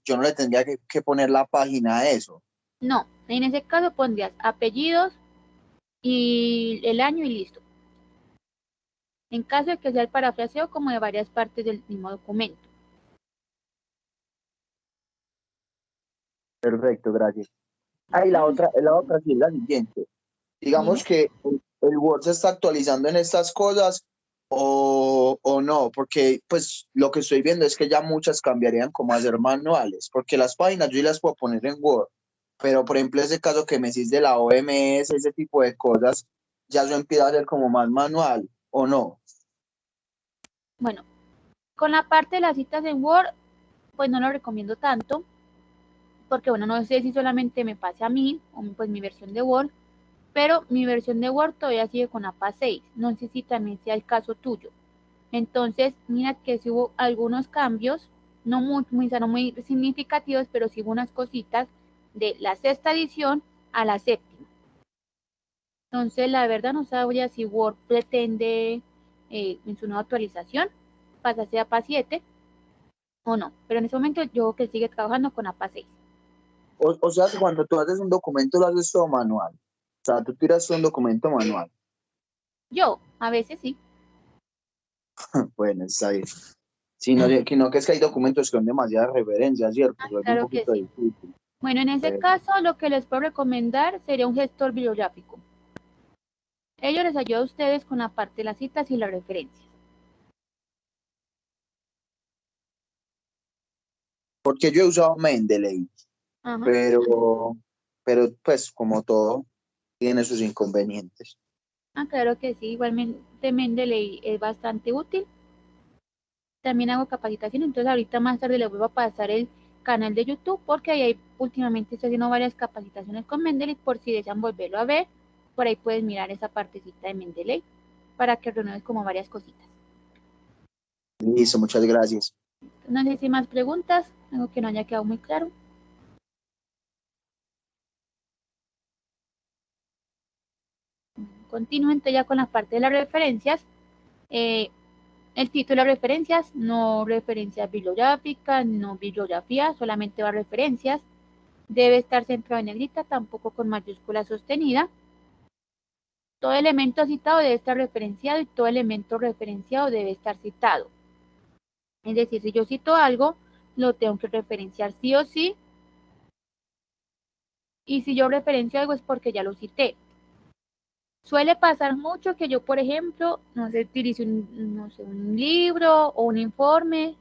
yo no le tendría que poner la página a eso. No, en ese caso pondrías apellidos, y el año y listo. En caso de que sea el parafraseo como de varias partes del mismo documento. Perfecto, gracias. Ah, y la otra sí es la siguiente. Dime. Digamos que el Word se está actualizando en estas cosas o no, porque pues lo que estoy viendo es que ya muchas cambiarían como a ser manuales, porque las páginas yo las puedo poner en Word, pero por ejemplo ese caso que me decís de la OMS, ese tipo de cosas, ya eso empieza a ser como más manual, ¿o no? Bueno, con la parte de las citas en Word, pues no lo recomiendo tanto, porque bueno, no sé si solamente me pase a mí, o pues mi versión de Word, pero mi versión de Word todavía sigue con APA 6. No sé si también sea el caso tuyo. Entonces, mira que sí hubo algunos cambios, no muy significativos, pero sí hubo unas cositas de la sexta edición a la séptima. Entonces, la verdad no sabría si Word pretende en su nueva actualización pasarse a APA 7 o no, pero en ese momento yo creo que sigue trabajando con APA 6. O sea, que cuando tú haces un documento lo haces todo manual, o sea, tú tiras un documento manual. Yo, a veces sí. Bueno, está bien. Sino que es que hay documentos que son demasiadas referencias, ¿cierto? Ah, Eso es un claro que poquito sí. difícil. Bueno, en ese Pero, caso lo que les puedo recomendar sería un gestor bibliográfico. Ello les ayuda a ustedes con la parte de las citas y las referencias. porque yo he usado Mendeley, Ajá. pero, pero pues como todo, tiene sus inconvenientes. Ah, claro que sí. Igualmente Mendeley es bastante útil. También hago capacitación, entonces ahorita más tarde les vuelvo a pasar el canal de YouTube porque ahí últimamente estoy haciendo varias capacitaciones con Mendeley por si desean volverlo a ver. Por ahí puedes mirar esa partecita de Mendeley para que renueves como varias cositas. Listo, muchas gracias. No sé si más preguntas, algo que no haya quedado muy claro. Continúo entonces ya con la parte de las referencias. Eh, el título de referencias, no referencias bibliográficas, no bibliografía, solamente va a referencias. Debe estar centrado en negrita, tampoco con mayúscula sostenida. Todo elemento citado debe estar referenciado y todo elemento referenciado debe estar citado. Es decir, si yo cito algo, lo tengo que referenciar sí o sí. Y si yo referencio algo es porque ya lo cité. Suele pasar mucho que yo, por ejemplo, no sé, utilice un libro o un informe,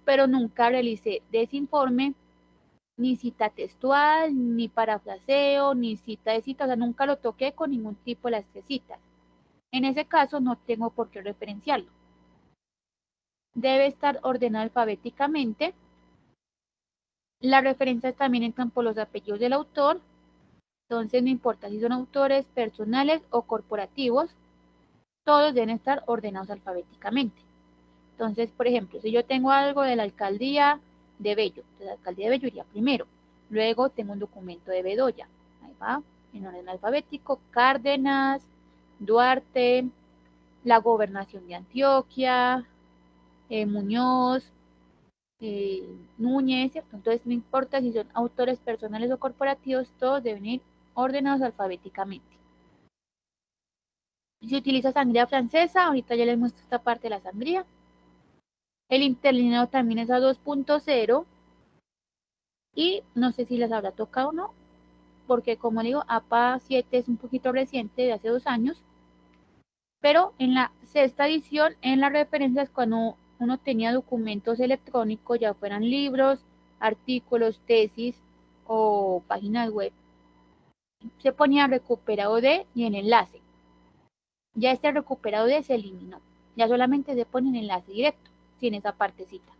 pero nunca realicé de ese informe ni cita textual, ni parafraseo, ni cita de cita, o sea, nunca lo toqué con ningún tipo de las tres citas. En ese caso no tengo por qué referenciarlo. Debe estar ordenado alfabéticamente. Las referencias también entran por los apellidos del autor, entonces no importa si son autores personales o corporativos, todos deben estar ordenados alfabéticamente. Entonces, por ejemplo, si yo tengo algo de la alcaldía de Bello, de la alcaldía de Bello iría primero. Luego tengo un documento de Bedoya, ahí va, en orden alfabético, Cárdenas, Duarte, la gobernación de Antioquia, Muñoz, Núñez, ¿cierto? Entonces, no importa si son autores personales o corporativos, todos deben ir ordenados alfabéticamente. Si utiliza sangría francesa, ahorita ya les muestro esta parte de la sangría. El interlineado también es a 2.0 y no sé si les habrá tocado o no, porque como digo, APA 7 es un poquito reciente, de hace 2 años, pero en la sexta edición, en las referencias, cuando uno tenía documentos electrónicos, ya fueran libros, artículos, tesis o páginas web, se ponía recuperado de y en enlace. Ya este recuperado de se eliminó, ya solamente se pone en enlace directo, sin esa partecita.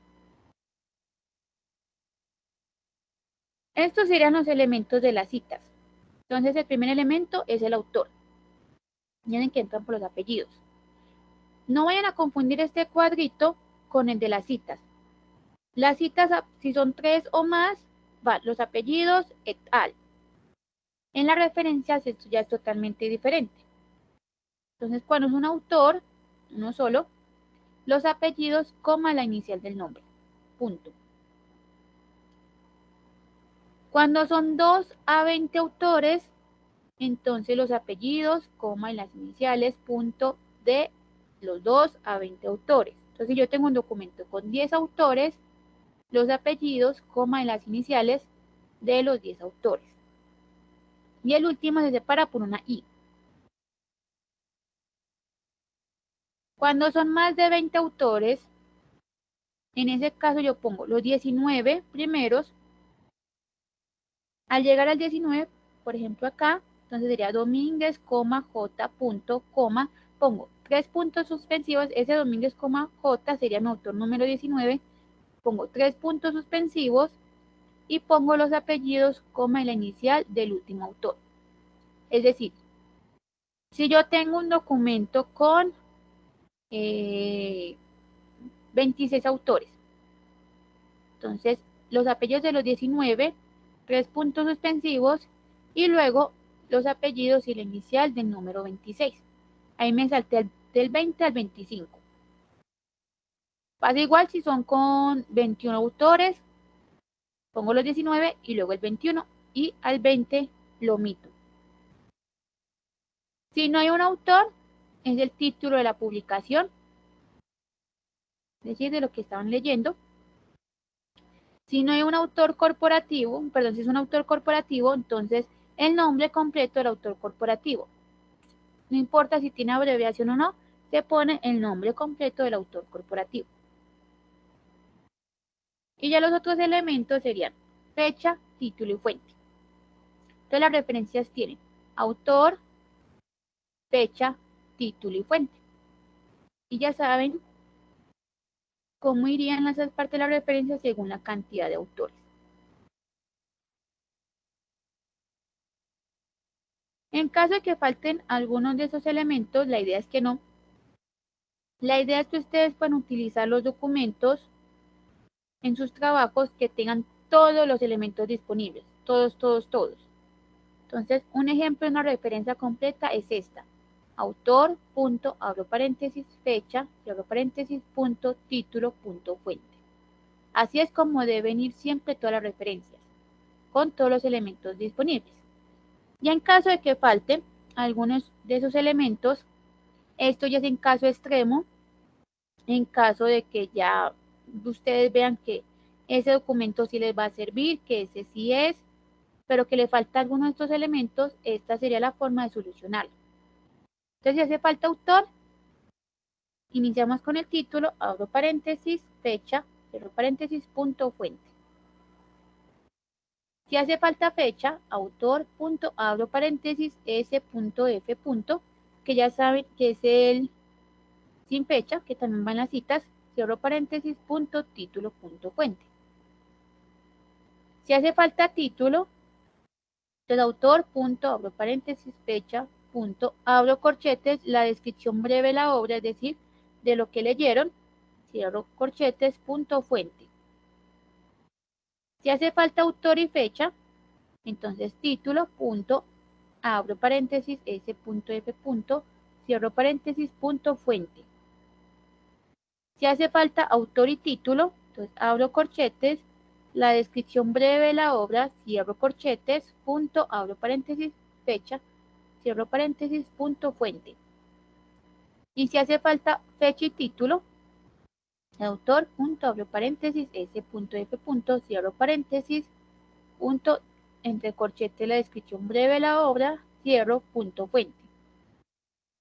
Estos serían los elementos de las citas. Entonces el primer elemento es el autor. Miren que entran por los apellidos. No vayan a confundir este cuadrito con el de las citas. Las citas, si son 3 o más, van los apellidos et al. En las referencias esto ya es totalmente diferente. Entonces cuando es un autor, uno solo, los apellidos, coma la inicial del nombre. Punto. Cuando son 2 a 20 autores, entonces los apellidos, coma, y las iniciales, punto, de los 2 a 20 autores. Entonces, si yo tengo un documento con 10 autores, los apellidos, coma, y las iniciales de los 10 autores. Y el último se separa por una I. Cuando son más de 20 autores, en ese caso yo pongo los 19 primeros. Al llegar al 19, por ejemplo acá, entonces sería Domínguez, J, punto, pongo 3 puntos suspensivos, ese Domínguez, J sería mi autor número 19, pongo 3 puntos suspensivos y pongo los apellidos, y la inicial del último autor. Es decir, si yo tengo un documento con 26 autores, entonces los apellidos de los 19, 3 puntos suspensivos y luego los apellidos y la inicial del número 26. Ahí me salté del 20 al 25. Pasa igual si son con 21 autores, pongo los 19 y luego el 21 y al 20 lo omito. Si no hay un autor, es el título de la publicación, es decir, de lo que estaban leyendo. Si no hay un autor corporativo, perdón, si es un autor corporativo, entonces el nombre completo del autor corporativo. No importa si tiene abreviación o no, se pone el nombre completo del autor corporativo. Y ya los otros elementos serían fecha, título y fuente. Entonces las referencias tienen autor, fecha, título y fuente. Y ya saben cómo irían esas partes de la referencia según la cantidad de autores. En caso de que falten algunos de esos elementos, la idea es que no. La idea es que ustedes puedan utilizar los documentos en sus trabajos que tengan todos los elementos disponibles. Todos. Entonces, un ejemplo de una referencia completa es esta. Autor, punto, abro paréntesis, fecha, cierro paréntesis, punto, título, punto, fuente. Así es como deben ir siempre todas las referencias, con todos los elementos disponibles. Y en caso de que falten algunos de esos elementos, esto ya es en caso extremo, en caso de que ya ustedes vean que ese documento sí les va a servir, que ese sí es, pero que le falta alguno de estos elementos, esta sería la forma de solucionarlo. Entonces, si hace falta autor, iniciamos con el título, abro paréntesis, fecha, cierro paréntesis, punto, fuente. Si hace falta fecha, autor, punto, abro paréntesis, s.f. que ya saben que es el sin fecha, que también van las citas, cierro paréntesis, punto, título, punto, fuente. Si hace falta título, entonces autor, punto, abro paréntesis, fecha, punto, abro corchetes, la descripción breve de la obra, es decir, de lo que leyeron, cierro corchetes, punto, fuente. Si hace falta autor y fecha, entonces título, punto, abro paréntesis, s.f. cierro paréntesis, punto, fuente. Si hace falta autor y título, entonces abro corchetes, la descripción breve de la obra, cierro corchetes, punto, abro paréntesis, fecha, cierro paréntesis, punto, fuente. Y si hace falta fecha y título, autor, punto, abro paréntesis, s.f. cierro paréntesis, punto, entre corchetes la descripción breve de la obra, cierro, punto, fuente.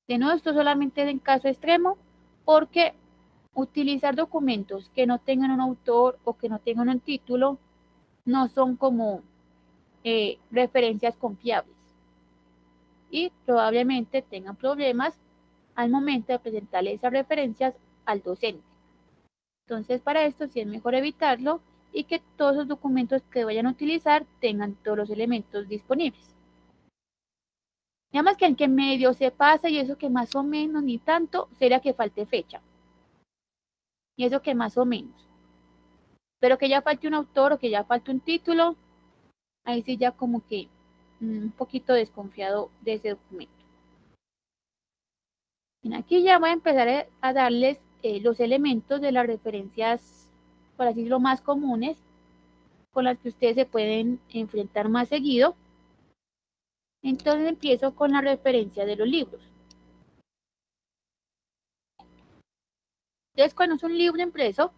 De nuevo, esto solamente es en caso extremo, porque utilizar documentos que no tengan un autor o que no tengan un título no son como referencias confiables y probablemente tengan problemas al momento de presentarle esas referencias al docente. Entonces, para esto sí es mejor evitarlo y que todos los documentos que vayan a utilizar tengan todos los elementos disponibles. Nada más que el que medio se pasa y eso que más o menos ni tanto, sería que falte fecha. Y eso que más o menos. Pero que ya falte un autor o que ya falte un título, ahí sí ya como que un poquito desconfiado de ese documento. Bien, aquí ya voy a empezar a darles los elementos de las referencias, por así decirlo, más comunes, con las que ustedes se pueden enfrentar más seguido. Entonces empiezo con la referencia de los libros. Entonces, cuando es un libro impreso,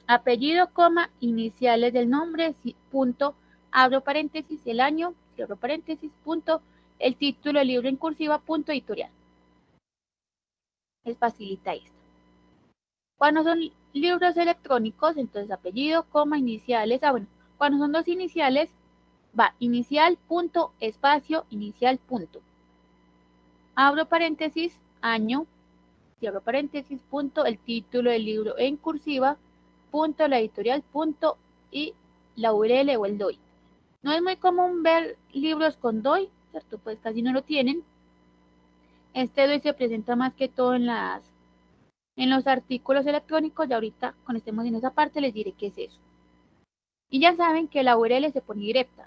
apellido, coma, iniciales del nombre, punto, abro paréntesis, el año, cierro paréntesis, punto, el título del libro en cursiva, punto, editorial. Es facilita esto. Cuando son libros electrónicos, entonces apellido, coma, iniciales, bueno, cuando son dos iniciales, va inicial, punto, espacio, inicial, punto. Abro paréntesis, año, cierro paréntesis, punto, el título del libro en cursiva, punto, la editorial, punto, y la URL o el DOI. No es muy común ver libros con DOI, ¿cierto? Pues casi no lo tienen. Este DOI se presenta más que todo en los artículos electrónicos, y ahorita cuando estemos en esa parte les diré qué es eso. Y ya saben que la URL se pone directa,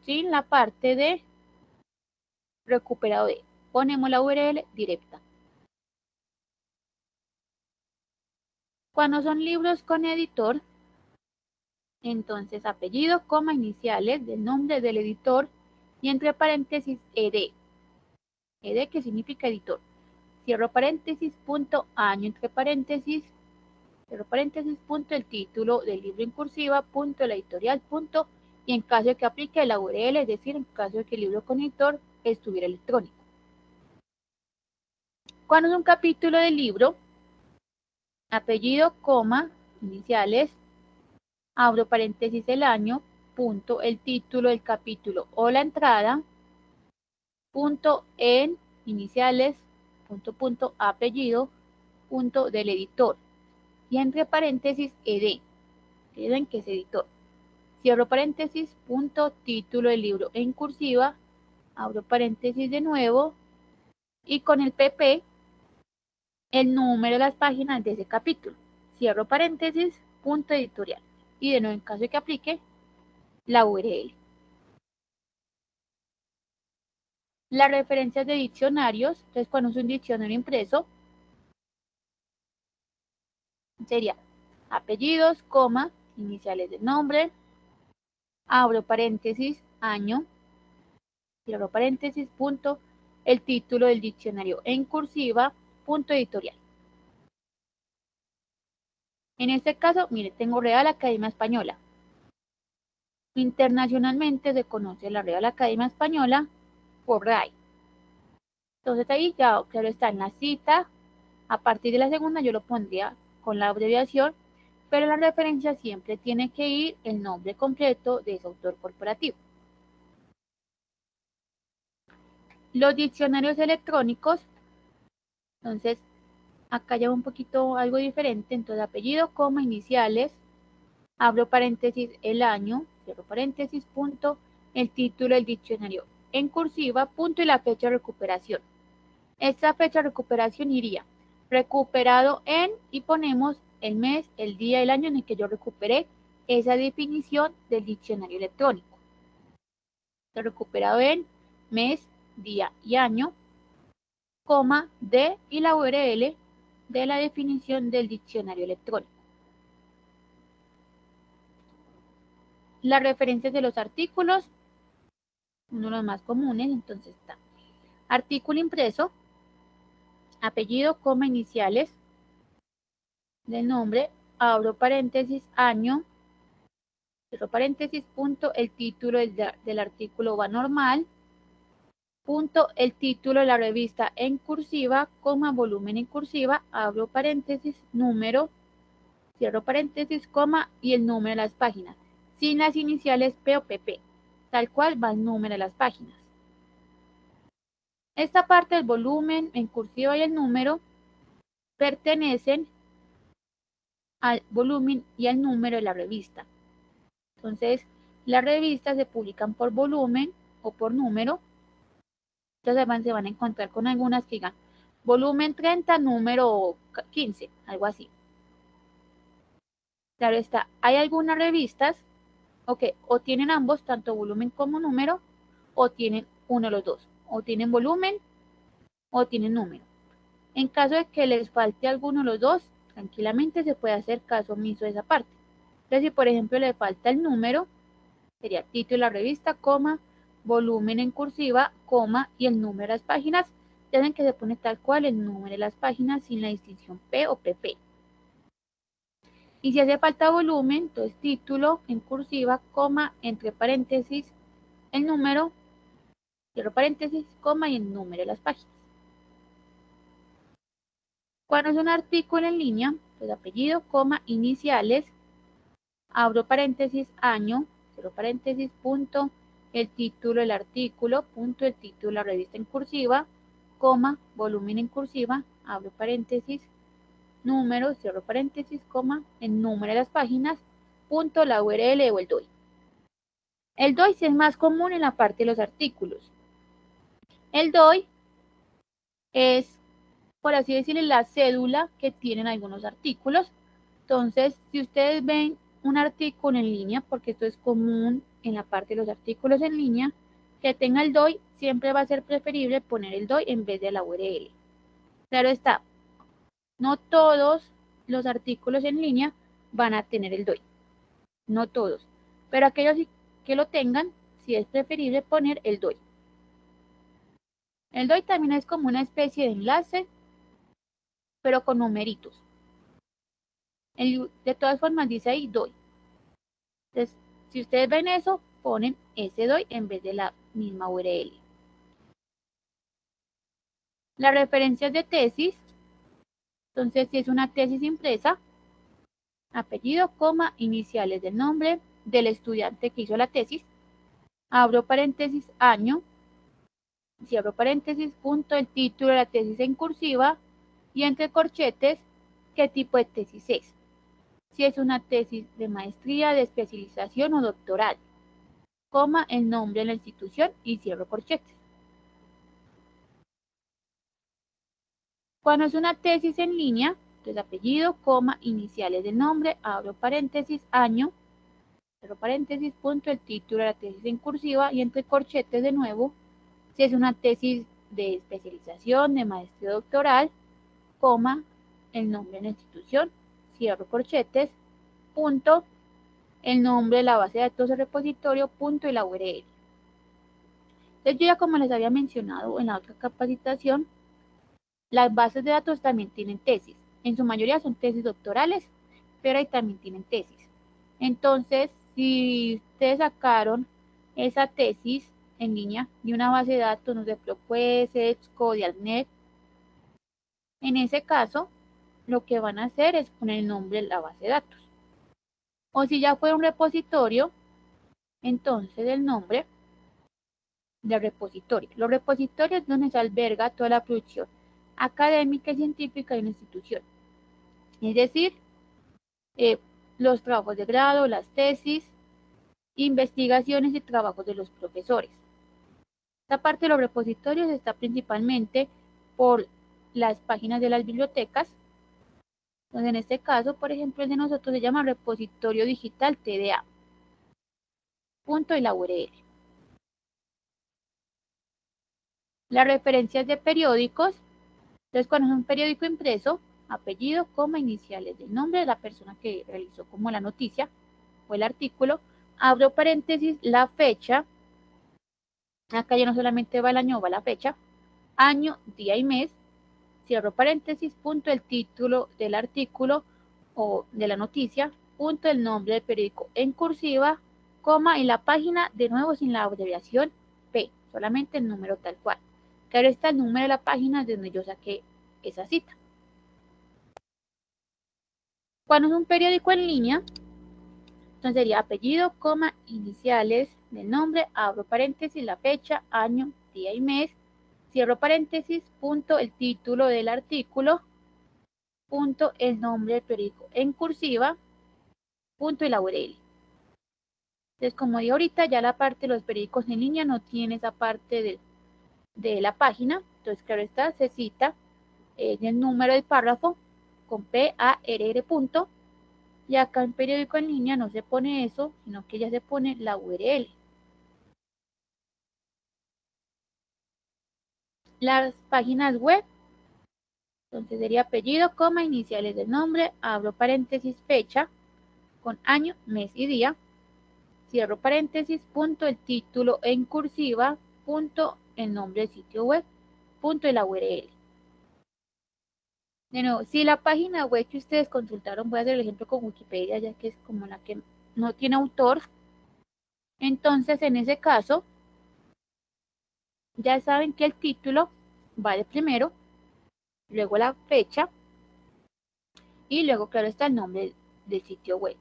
sin la parte de recuperado de. Ponemos la URL directa. Cuando son libros con editor, entonces apellido, coma, iniciales del nombre del editor y entre paréntesis ed. Ed que significa editor. Cierro paréntesis, punto, año entre paréntesis, cierro paréntesis, punto, el título del libro en cursiva, punto, la editorial, punto, y en caso de que aplique la URL, es decir, en caso de que el libro con editor estuviera electrónico. Cuando es un capítulo del libro, apellido, coma, iniciales, abro paréntesis el año, punto, el título del capítulo o la entrada, punto, en iniciales, punto, apellido, punto, del editor. Y entre paréntesis ed, en que es editor. Cierro paréntesis, punto, título del libro en cursiva, abro paréntesis de nuevo, y con el pp, el número de las páginas de ese capítulo. Cierro paréntesis, punto, editorial. Y de nuevo, en caso de que aplique, la URL. Las referencias de diccionarios, entonces cuando es un diccionario impreso, sería apellidos, coma, iniciales del nombre, abro paréntesis, año, cierro paréntesis, punto, el título del diccionario en cursiva, punto, editorial. En este caso, mire, tengo Real Academia Española. Internacionalmente se conoce la Real Academia Española por RAE. Entonces ahí ya, claro, está en la cita. A partir de la segunda yo lo pondría con la abreviación, pero la referencia siempre tiene que ir el nombre completo de ese autor corporativo. Los diccionarios electrónicos, entonces acá ya un poquito algo diferente, entonces apellido, coma, iniciales, abro paréntesis el año, cierro paréntesis, punto, el título del diccionario en cursiva, punto y la fecha de recuperación. Esta fecha de recuperación iría recuperado en y ponemos el mes, el día, el año en el que yo recuperé esa definición del diccionario electrónico. Recuperado en mes, día y año, coma, de y la URL de la definición del diccionario electrónico. Las referencias de los artículos, uno de los más comunes, entonces está artículo impreso, apellido, coma, iniciales del nombre, abro paréntesis, año, cierro paréntesis, punto, el título del artículo va normal, punto, el título de la revista en cursiva, coma, volumen en cursiva, abro paréntesis, número, cierro paréntesis, coma, y el número de las páginas, sin las iniciales P o PP, tal cual va el número de las páginas. Esta parte del volumen en cursiva y el número pertenecen al volumen y al número de la revista. Entonces, las revistas se publican por volumen o por número. Entonces se van a encontrar con algunas que digan volumen 30, número 15, algo así. Claro está, hay algunas revistas o tienen ambos, tanto volumen como número, o tienen uno de los dos, o tienen volumen o tienen número. En caso de que les falte alguno de los dos, tranquilamente se puede hacer caso omiso de esa parte. Entonces, si por ejemplo le falta el número, sería título de la revista, coma, volumen en cursiva, coma y el número de las páginas. Ya ven que se pone tal cual el número de las páginas sin la distinción P o PP. Y si hace falta volumen, entonces título en cursiva, coma, entre paréntesis, el número, cierro paréntesis, coma y el número de las páginas. Cuando es un artículo en línea, pues apellido, coma, iniciales, abro paréntesis, año, cierro paréntesis, punto, el título del artículo, punto, el título de la revista en cursiva, coma, volumen en cursiva, abro paréntesis, número, cierro paréntesis, coma, el número de las páginas, punto, la URL o el DOI. El DOI sí es más común en la parte de los artículos. El DOI es, por así decirlo, la cédula que tienen algunos artículos. Entonces, si ustedes ven un artículo en línea, porque esto es común en la parte de los artículos en línea, que tenga el DOI, siempre va a ser preferible poner el DOI en vez de la URL. Claro está, no todos los artículos en línea van a tener el DOI, no todos, pero aquellos que lo tengan, sí es preferible poner el DOI. El DOI también es como una especie de enlace, pero con numeritos. De todas formas dice ahí DOI. Entonces, si ustedes ven eso, ponen ese DOI en vez de la misma URL. Las referencias de tesis, entonces si es una tesis impresa, apellido, coma, iniciales del nombre del estudiante que hizo la tesis, abro paréntesis, año, cierro paréntesis, punto, el título de la tesis en cursiva y entre corchetes, qué tipo de tesis es. Si es una tesis de maestría, de especialización o doctoral, coma, el nombre de la institución y cierro corchetes. Cuando es una tesis en línea, entonces apellido, coma, iniciales del nombre, abro paréntesis, año, cierro paréntesis, punto, el título de la tesis en cursiva y entre corchetes de nuevo, si es una tesis de especialización, de maestría doctoral, coma, el nombre de la institución, cierro corchetes, punto, el nombre de la base de datos del repositorio, punto y la URL. Entonces yo ya como les había mencionado en la otra capacitación, las bases de datos también tienen tesis. En su mayoría son tesis doctorales, pero ahí también tienen tesis. Entonces, si ustedes sacaron esa tesis en línea de una base de datos, no sé, ProQuest, EBSCO, Dialnet, en ese caso, lo que van a hacer es poner el nombre de la base de datos. O si ya fue un repositorio, entonces el nombre del repositorio. Los repositorios es donde se alberga toda la producción académica y científica de una institución. Es decir, los trabajos de grado, las tesis, investigaciones y trabajos de los profesores. Esta parte de los repositorios está principalmente por las páginas de las bibliotecas. Entonces, en este caso, por ejemplo, el de nosotros se llama repositorio digital TDA. Punto y la URL. Las referencias de periódicos. Entonces, cuando es un periódico impreso, apellido, coma, iniciales del nombre de la persona que realizó como la noticia o el artículo, abro paréntesis, la fecha, acá ya no solamente va el año, va la fecha, año, día y mes, cierro paréntesis, punto, el título del artículo o de la noticia, punto, el nombre del periódico en cursiva, coma, y la página, de nuevo sin la abreviación P, solamente el número tal cual. Claro está el número de la página de donde yo saqué esa cita. Cuando es un periódico en línea, entonces sería apellido, coma, iniciales del nombre, abro paréntesis, la fecha, año, día y mes, cierro paréntesis, punto, el título del artículo, punto, el nombre del periódico en cursiva, punto y la URL. Entonces, como digo ahorita, ya la parte de los periódicos en línea no tiene esa parte de la página, entonces claro está, se cita el número del párrafo con PARR punto, y acá en periódico en línea no se pone eso, sino que ya se pone la URL. Las páginas web, entonces sería apellido, coma, iniciales del nombre, abro paréntesis, fecha, con año, mes y día, cierro paréntesis, punto el título en cursiva, punto el nombre del sitio web, punto la URL. De nuevo, si la página web que ustedes consultaron, voy a hacer el ejemplo con Wikipedia, ya que es como la que no tiene autor, entonces en ese caso, ya saben que el título va de primero, luego la fecha, y luego, claro, está el nombre del sitio web.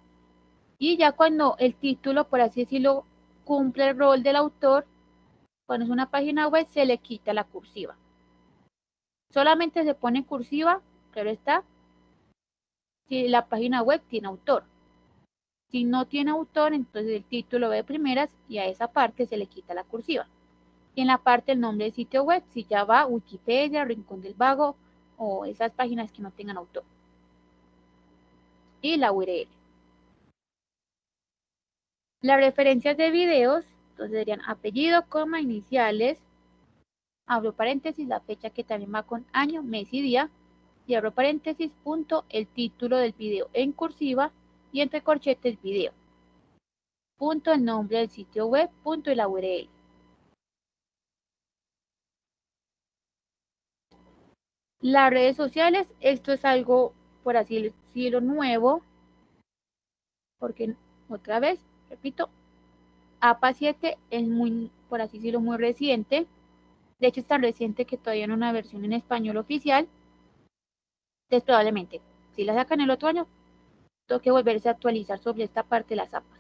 Y ya cuando el título, por así decirlo, cumple el rol del autor, cuando es una página web, se le quita la cursiva. Solamente se pone cursiva, claro está, si la página web tiene autor. Si no tiene autor, entonces el título va de primeras y a esa parte se le quita la cursiva. Y en la parte el nombre del sitio web, si ya va Wikipedia, Rincón del Vago o esas páginas que no tengan autor. Y la URL. Las referencias de videos, entonces serían apellido, coma, iniciales, abro paréntesis, la fecha que también va con año, mes y día, y abro paréntesis, punto, el título del video en cursiva y entre corchetes video, punto, el nombre del sitio web, punto y la URL. Las redes sociales, esto es algo, por así decirlo, nuevo, porque otra vez, repito, APA 7 es muy, por así decirlo, muy reciente. De hecho, es tan reciente que todavía no hay una versión en español oficial. Entonces, probablemente, si la sacan el otro año, toque volverse a actualizar sobre esta parte de las APAs.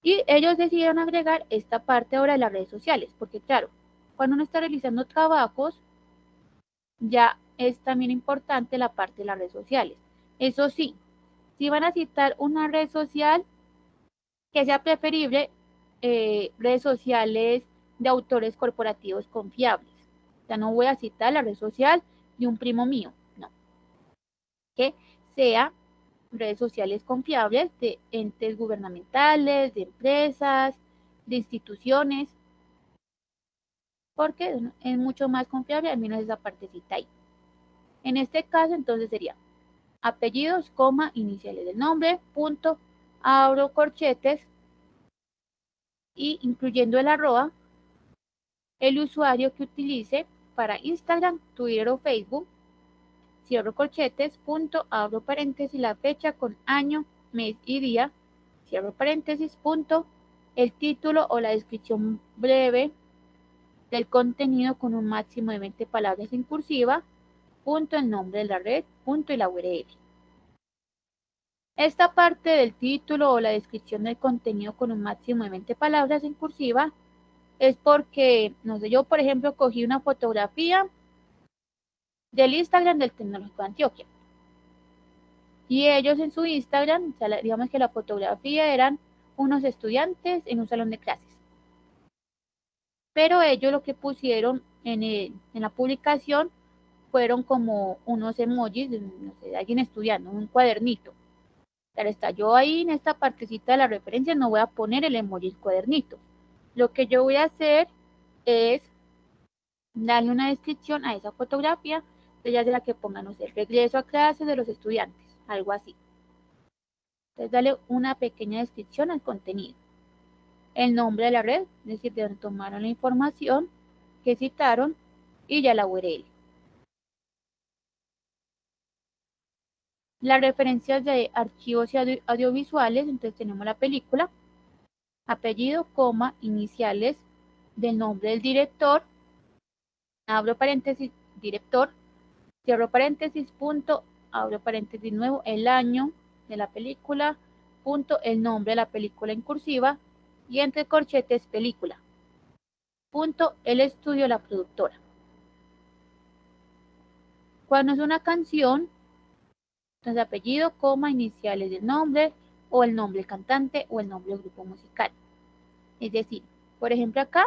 Y ellos decidieron agregar esta parte ahora de las redes sociales, porque claro, cuando uno está realizando trabajos, ya es también importante la parte de las redes sociales. Eso sí, si van a citar una red social, que sea preferible redes sociales de autores corporativos confiables. Ya no voy a citar la red social de un primo mío, no. Que sea redes sociales confiables de entes gubernamentales, de empresas, de instituciones, porque es mucho más confiable, al menos esa partecita ahí. En este caso, entonces sería apellidos, coma, iniciales del nombre, punto, abro corchetes, y incluyendo el arroba, el usuario que utilice para Instagram, Twitter o Facebook, cierro corchetes, punto, abro paréntesis, la fecha con año, mes y día, cierro paréntesis, punto, el título o la descripción breve del contenido con un máximo de 20 palabras en cursiva, punto, el nombre de la red, punto y la URL. Esta parte del título o la descripción del contenido con un máximo de 20 palabras en cursiva es porque, no sé, yo por ejemplo cogí una fotografía del Instagram del Tecnológico de Antioquia. Y ellos en su Instagram, digamos que la fotografía eran unos estudiantes en un salón de clases. Pero ellos lo que pusieron en la publicación fueron como unos emojis, no sé, de alguien estudiando, un cuadernito. Claro está, yo ahí en esta partecita de la referencia no voy a poner el emoji del cuadernito. Lo que yo voy a hacer es darle una descripción a esa fotografía, ya sea que pongan, no sé, regreso a clases de los estudiantes, algo así. Entonces, darle una pequeña descripción al contenido. El nombre de la red, es decir, de donde tomaron la información que citaron, y ya la URL. Las referencias de archivos y audiovisuales, entonces tenemos la película, apellido, coma, iniciales del nombre del director, abro paréntesis, director, cierro paréntesis, punto, abro paréntesis nuevo, el año de la película, punto, el nombre de la película en cursiva, y entre corchetes, película, punto, el estudio de la productora. Cuando es una canción, entonces apellido, coma, iniciales del nombre, o el nombre del cantante, o el nombre del grupo musical. Es decir, por ejemplo acá,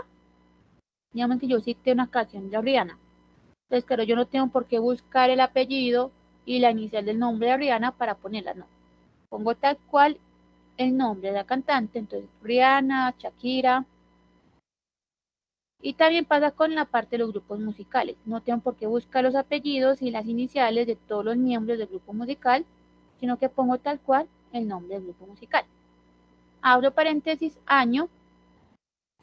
digamos que yo cité una canción de Rihanna. Entonces, claro, yo no tengo por qué buscar el apellido y la inicial del nombre de Rihanna para ponerla, no. Pongo tal cual el nombre de la cantante, entonces Rihanna, Shakira. Y también pasa con la parte de los grupos musicales. No tengo por qué buscar los apellidos y las iniciales de todos los miembros del grupo musical, sino que pongo tal cual el nombre del grupo musical. abro paréntesis, año,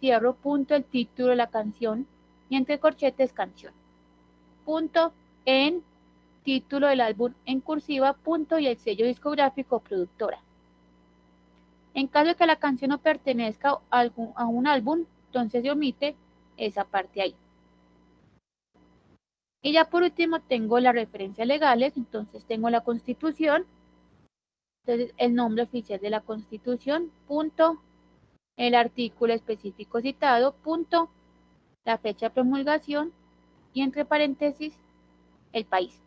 cierro punto, el título de la canción, y entre corchetes, canción. Punto, en título del álbum en cursiva, punto, y el sello discográfico productora. En caso de que la canción no pertenezca a un álbum, entonces se omite esa parte ahí. Y ya por último tengo las referencias legales, entonces tengo la Constitución, entonces el nombre oficial de la Constitución, punto, el artículo específico citado, punto, la fecha de promulgación y entre paréntesis el país.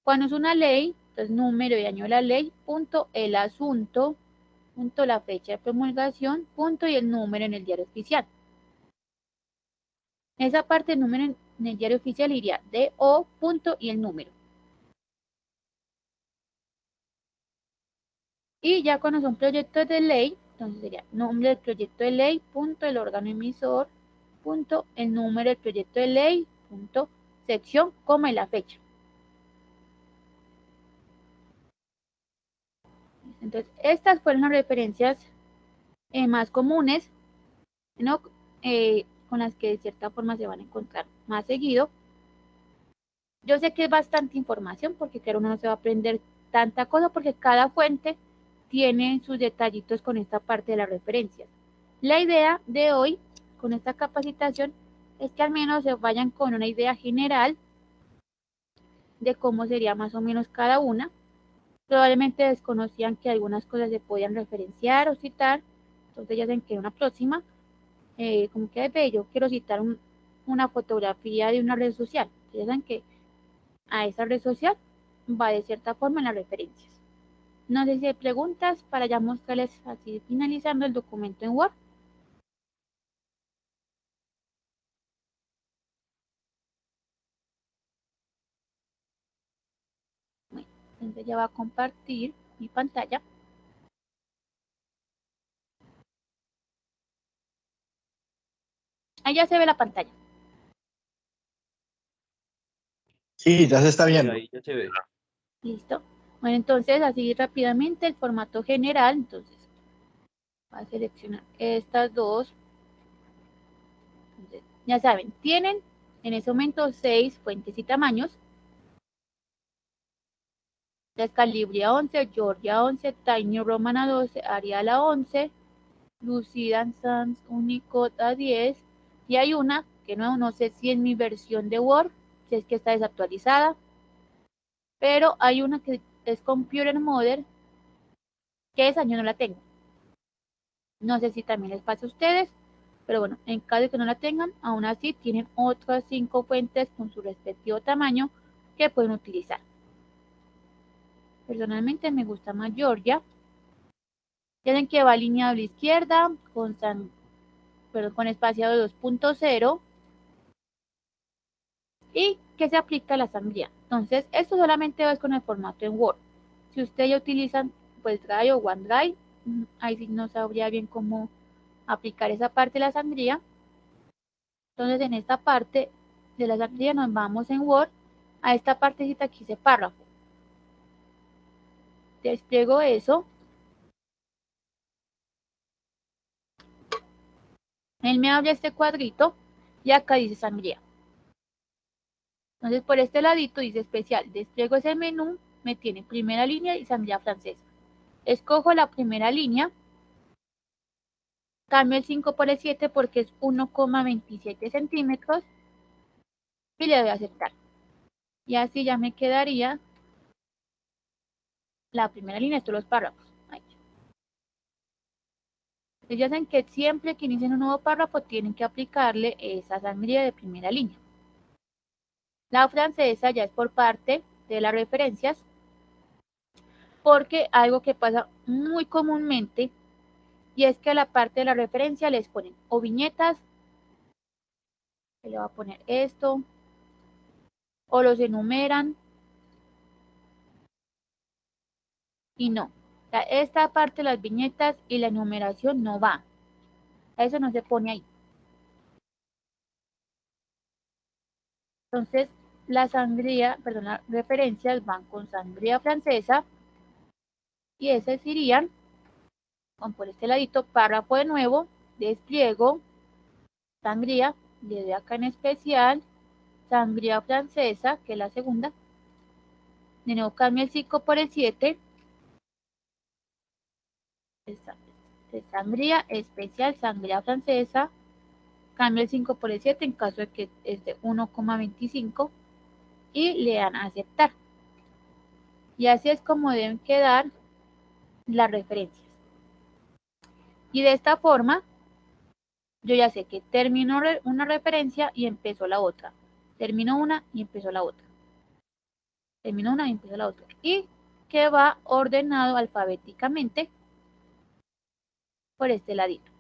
Cuando es una ley, entonces número y año de la ley, punto, el asunto, punto, la fecha de promulgación, punto, y el número en el diario oficial. Esa parte del número en el diario oficial iría de O, punto, y el número. Y ya cuando son proyectos de ley, entonces sería nombre del proyecto de ley, punto, el órgano emisor, punto, el número del proyecto de ley, punto, sección, coma y la fecha. Entonces, estas fueron las referencias más comunes, ¿no? Con las que de cierta forma se van a encontrar más seguido. Yo sé que es bastante información porque claro, uno no se va a aprender tanta cosa porque cada fuente tiene sus detallitos con esta parte de las referencias. La idea de hoy con esta capacitación es que al menos se vayan con una idea general de cómo sería más o menos cada una. Probablemente desconocían que algunas cosas se podían referenciar o citar, entonces ya saben que en una próxima, como que ve, yo quiero citar una fotografía de una red social, ya saben que a esa red social va de cierta forma en las referencias. No sé si hay preguntas para ya mostrarles así finalizando el documento en Word. Bueno, entonces ya va a compartir mi pantalla. Ahí ya se ve la pantalla. Sí, ya se está viendo. Ahí ya se ve. Listo. Bueno, entonces así rápidamente el formato general. Entonces, va a seleccionar estas dos. Entonces, ya saben, tienen en ese momento 6 fuentes y tamaños. Calibria 11, Georgia 11, Tiny Roman a 12, Arial a 11, Lucida Sans Unicode a 10. Y hay una que no sé si es mi versión de Word, si es que está desactualizada, pero hay una que es Computer Model, que esa yo no la tengo. No sé si también les pasa a ustedes, pero bueno, en caso de que no la tengan, aún así tienen otras 5 fuentes con su respectivo tamaño que pueden utilizar. Personalmente me gusta más Georgia. Tienen que va alineado a la izquierda con espaciado 2.0 y que se aplica a la asamblea. Entonces, esto solamente va con el formato en Word. Si ustedes ya utilizan pues Drive o OneDrive, ahí sí no sabría bien cómo aplicar esa parte de la asamblea. Entonces, en esta parte de la asamblea nos vamos en Word a esta partecita que dice párrafo. Despliego eso. Él me abre este cuadrito y acá dice asamblea. Entonces, por este ladito dice especial. Despliego ese menú, me tiene primera línea y asamblea francesa. Escojo la primera línea. Cambio el 5 por el 7 porque es 1,27 centímetros y le doy a aceptar. Y así ya me quedaría la primera línea, estos los párrafos. Ahí. Entonces ya saben que siempre que inicien un nuevo párrafo tienen que aplicarle esa asamblea de primera línea. La francesa ya es por parte de las referencias, porque algo que pasa muy comúnmente y es que a la parte de la referencia les ponen o viñetas, se le va a poner esto, o los enumeran, y no. O sea, esta parte de las viñetas y la enumeración no va. Eso no se pone ahí. Entonces, las referencias van con sangría francesa y esas irían por este ladito, párrafo de nuevo, despliego, sangría, le doy acá en especial, sangría francesa, que es la segunda, de nuevo cambio el 5 por el 7, sangría especial, sangría francesa, cambio el 5 por el 7 en caso de que es de 1,25 y le dan a aceptar. Y así es como deben quedar las referencias. Y de esta forma, yo ya sé que termino una referencia y empezó la otra. Termino una y empezó la otra. Termino una y empezó la otra. Y que va ordenado alfabéticamente por este ladito.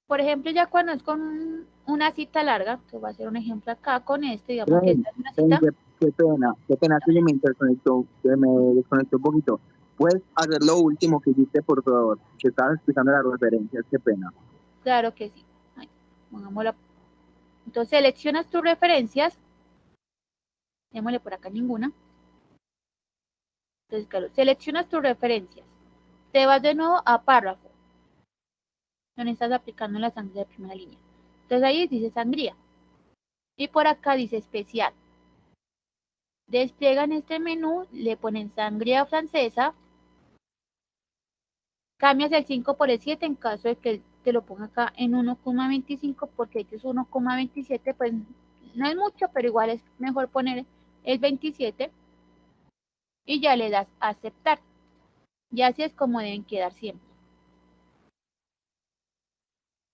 Por ejemplo, ya cuando es con una cita larga, que voy a hacer un ejemplo acá con este, digamos que esta es una cita. Qué pena que se me interconectó, que me desconectó un poquito. ¿Puedes hacer lo último que hiciste, por favor? Que estabas explicando las referencias, qué pena. Claro que sí. Ahí, pongámosla. Entonces seleccionas tus referencias. Démosle por acá ninguna. Entonces, claro, seleccionas tus referencias. Te vas de nuevo a párrafo, donde estás aplicando la sangría de primera línea. Entonces ahí dice sangría. Y por acá dice especial. Despliegan este menú, le ponen sangría francesa. Cambias el 5 por el 7 en caso de que te lo ponga acá en 1,25 porque este es 1,27, pues no es mucho, pero igual es mejor poner el 27 y ya le das a aceptar. Y así es como deben quedar siempre.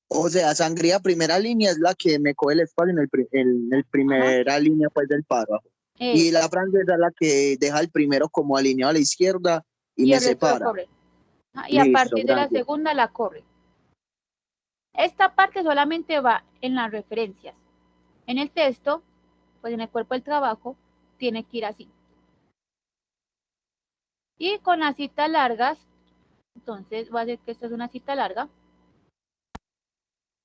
O sea, sangría primera línea es la que me coge el espacio en el primera línea pues del párrafo. Y la francesa es la que deja el primero como alineado a la izquierda y me el resto lo separa. corre. Y a Listo, partir de la gracias. segunda la corre. Esta parte solamente va en las referencias. En el texto, pues en el cuerpo del trabajo, tiene que ir así. Y con las citas largas, entonces va a ser que esta es una cita larga.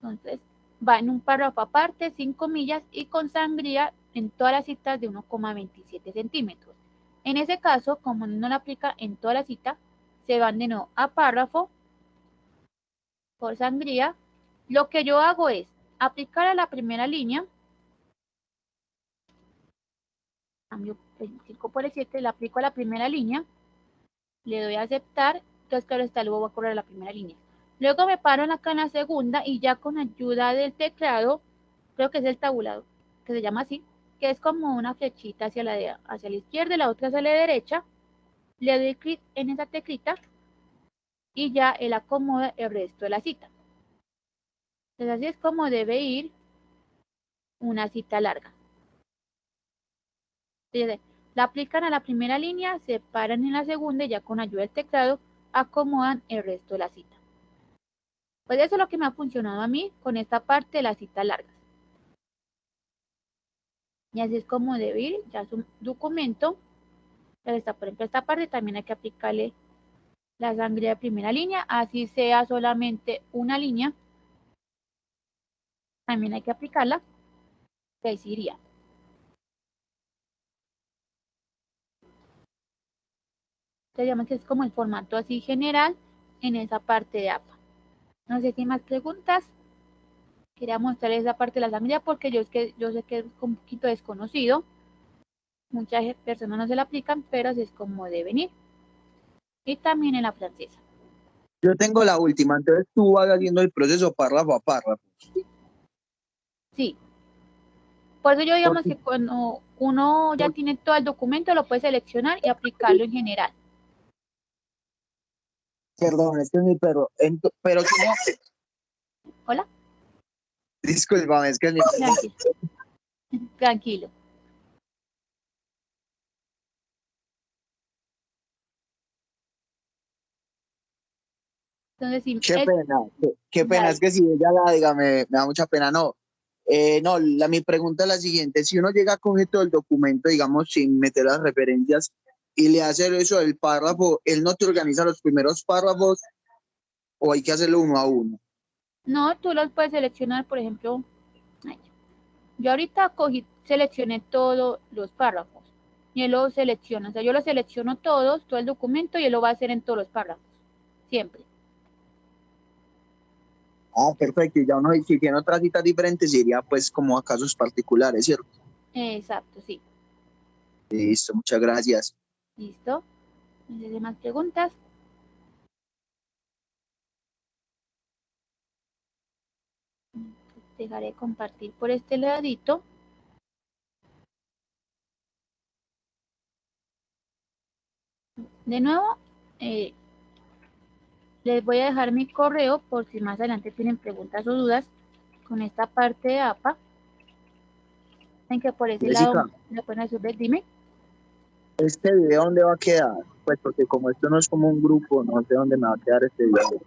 Entonces va en un párrafo aparte, sin comillas y con sangría en todas las citas de 1,27 centímetros. En ese caso, como no la aplica en toda la cita, se van de nuevo a párrafo por sangría. Lo que yo hago es aplicar a la primera línea, cambio el 5 por el 7, le aplico a la primera línea, le doy a aceptar, entonces claro está, luego voy a correr a la primera línea. Luego me paro acá en la segunda y ya con ayuda del teclado, creo que es el tabulador, que se llama así, que es como una flechita hacia la izquierda y la otra hacia la derecha, le doy clic en esa teclita y ya él acomoda el resto de la cita. Entonces así es como debe ir una cita larga. Entonces, la aplican a la primera línea, se paran en la segunda y ya con ayuda del teclado acomodan el resto de la cita. Pues eso es lo que me ha funcionado a mí con esta parte de las citas largas. Y así es como debe ir ya su documento. Pero por ejemplo, esta parte también hay que aplicarle la sangría de primera línea, así sea solamente una línea, también hay que aplicarla, que ahí sí iría. Entonces, digamos que es como el formato así general en esa parte de APA. No sé si hay más preguntas. Quería mostrar esa parte de la sangría porque yo sé que es un poquito desconocido. Muchas personas no se la aplican, pero así es como deben ir. Y también en la francesa. Yo tengo la última, entonces tú vas haciendo el proceso párrafo a párrafo. Sí. Por eso yo digamos Porque, que cuando uno ya por- tiene todo el documento, lo puede seleccionar y aplicarlo en general. Perdón, este es mi perro. Pero ¿cómo? Hola. Discúlpame, es que es mi perro. Tranquilo. Tranquilo. Entonces, sí, Qué pena, qué pena, es dale. que si ella la diga me da mucha pena, no. No, mi pregunta es la siguiente, si uno llega a coger todo el documento, digamos, sin meter las referencias y le hace eso del párrafo, ¿él no te organiza los primeros párrafos o hay que hacerlo uno a uno? No, tú los puedes seleccionar, por ejemplo, ay, yo ahorita seleccioné todos los párrafos. y él lo selecciona. O sea, yo lo selecciono todo el documento, y él lo va a hacer en todos los párrafos, siempre. Ah, perfecto. Y ya uno, si tiene otras citas diferentes, iría pues como a casos particulares, ¿cierto? Exacto, sí. Listo, muchas gracias. Listo. ¿No hay más preguntas? Dejaré compartir por este ladito. De nuevo, les voy a dejar mi correo por si más adelante tienen preguntas o dudas con esta parte de APA. En que por ese Jessica, lado le pueden resolver. Dime. ¿este video dónde va a quedar? Pues porque como esto no es como un grupo, no sé dónde me va a quedar este video.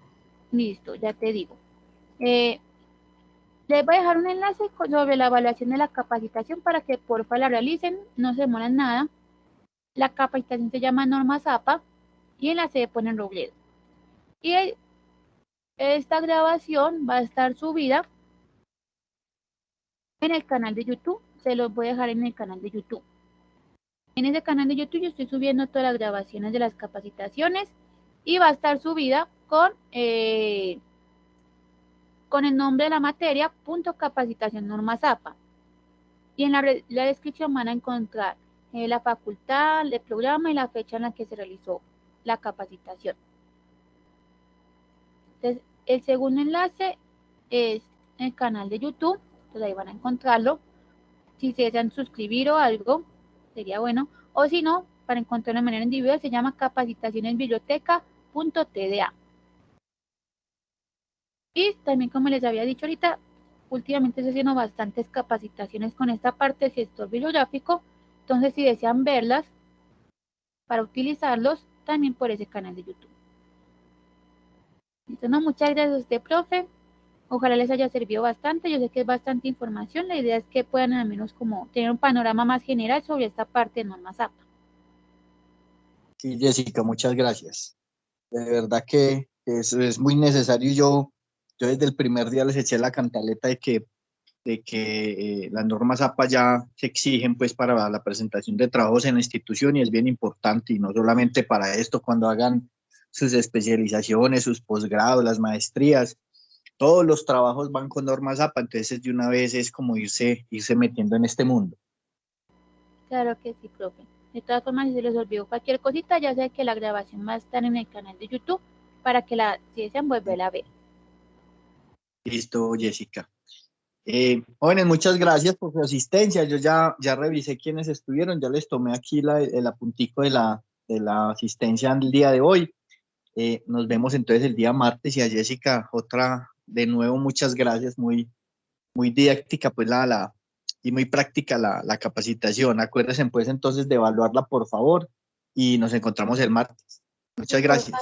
Listo, ya te digo. Les voy a dejar un enlace sobre la evaluación de la capacitación para que porfa la realicen, no se demoran nada. La capacitación se llama Normas APA y en la sede ponen Robledo. Y esta grabación va a estar subida en el canal de YouTube. Se los voy a dejar en el canal de YouTube. En ese canal de YouTube yo estoy subiendo todas las grabaciones de las capacitaciones y va a estar subida con el nombre de la materia, punto capacitación normas APA. Y en la descripción van a encontrar la facultad, el programa y la fecha en la que se realizó la capacitación. Entonces, el segundo enlace es el canal de YouTube, entonces ahí van a encontrarlo. Si se desean suscribir o algo, sería bueno. O si no, para encontrarlo de manera individual, se llama capacitacionesbiblioteca.tda. Y también, como les había dicho ahorita, últimamente estoy haciendo bastantes capacitaciones con esta parte del gestor bibliográfico. Entonces, si desean verlas para utilizarlos, también por ese canal de YouTube. Entonces, no, muchas gracias a usted, profe. Ojalá les haya servido bastante. Yo sé que es bastante información. La idea es que puedan al menos como tener un panorama más general sobre esta parte de normas APA. Sí, Jessica, muchas gracias. De verdad que eso es muy necesario. Yo desde el primer día les eché la cantaleta de que las normas APA ya se exigen pues para la presentación de trabajos en la institución y es bien importante y no solamente para esto, cuando hagan sus especializaciones, sus posgrados, las maestrías, todos los trabajos van con normas APA, entonces de una vez es como irse metiendo en este mundo. Claro que sí, profe. De todas formas, si se les olvidó cualquier cosita, ya sé que la grabación va a estar en el canal de YouTube para que si desean volver a ver. Listo, Jessica. Jóvenes, muchas gracias por su asistencia. Yo ya revisé quiénes estuvieron, ya les tomé aquí el apuntico de la asistencia del día de hoy. Nos vemos entonces el día martes y a Jessica, de nuevo, muchas gracias, muy didáctica pues y muy práctica la capacitación. Acuérdense pues entonces de evaluarla por favor y nos encontramos el martes. Muchas gracias.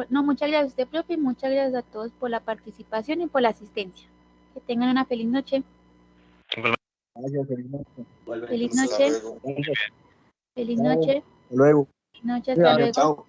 No, muchas gracias a usted, profe, y muchas gracias a todos por la participación y por la asistencia. Que tengan una feliz noche. Gracias, feliz noche. Feliz noche. Gracias. Feliz Chao. noche. Hasta luego. Feliz noche, hasta luego. Chao.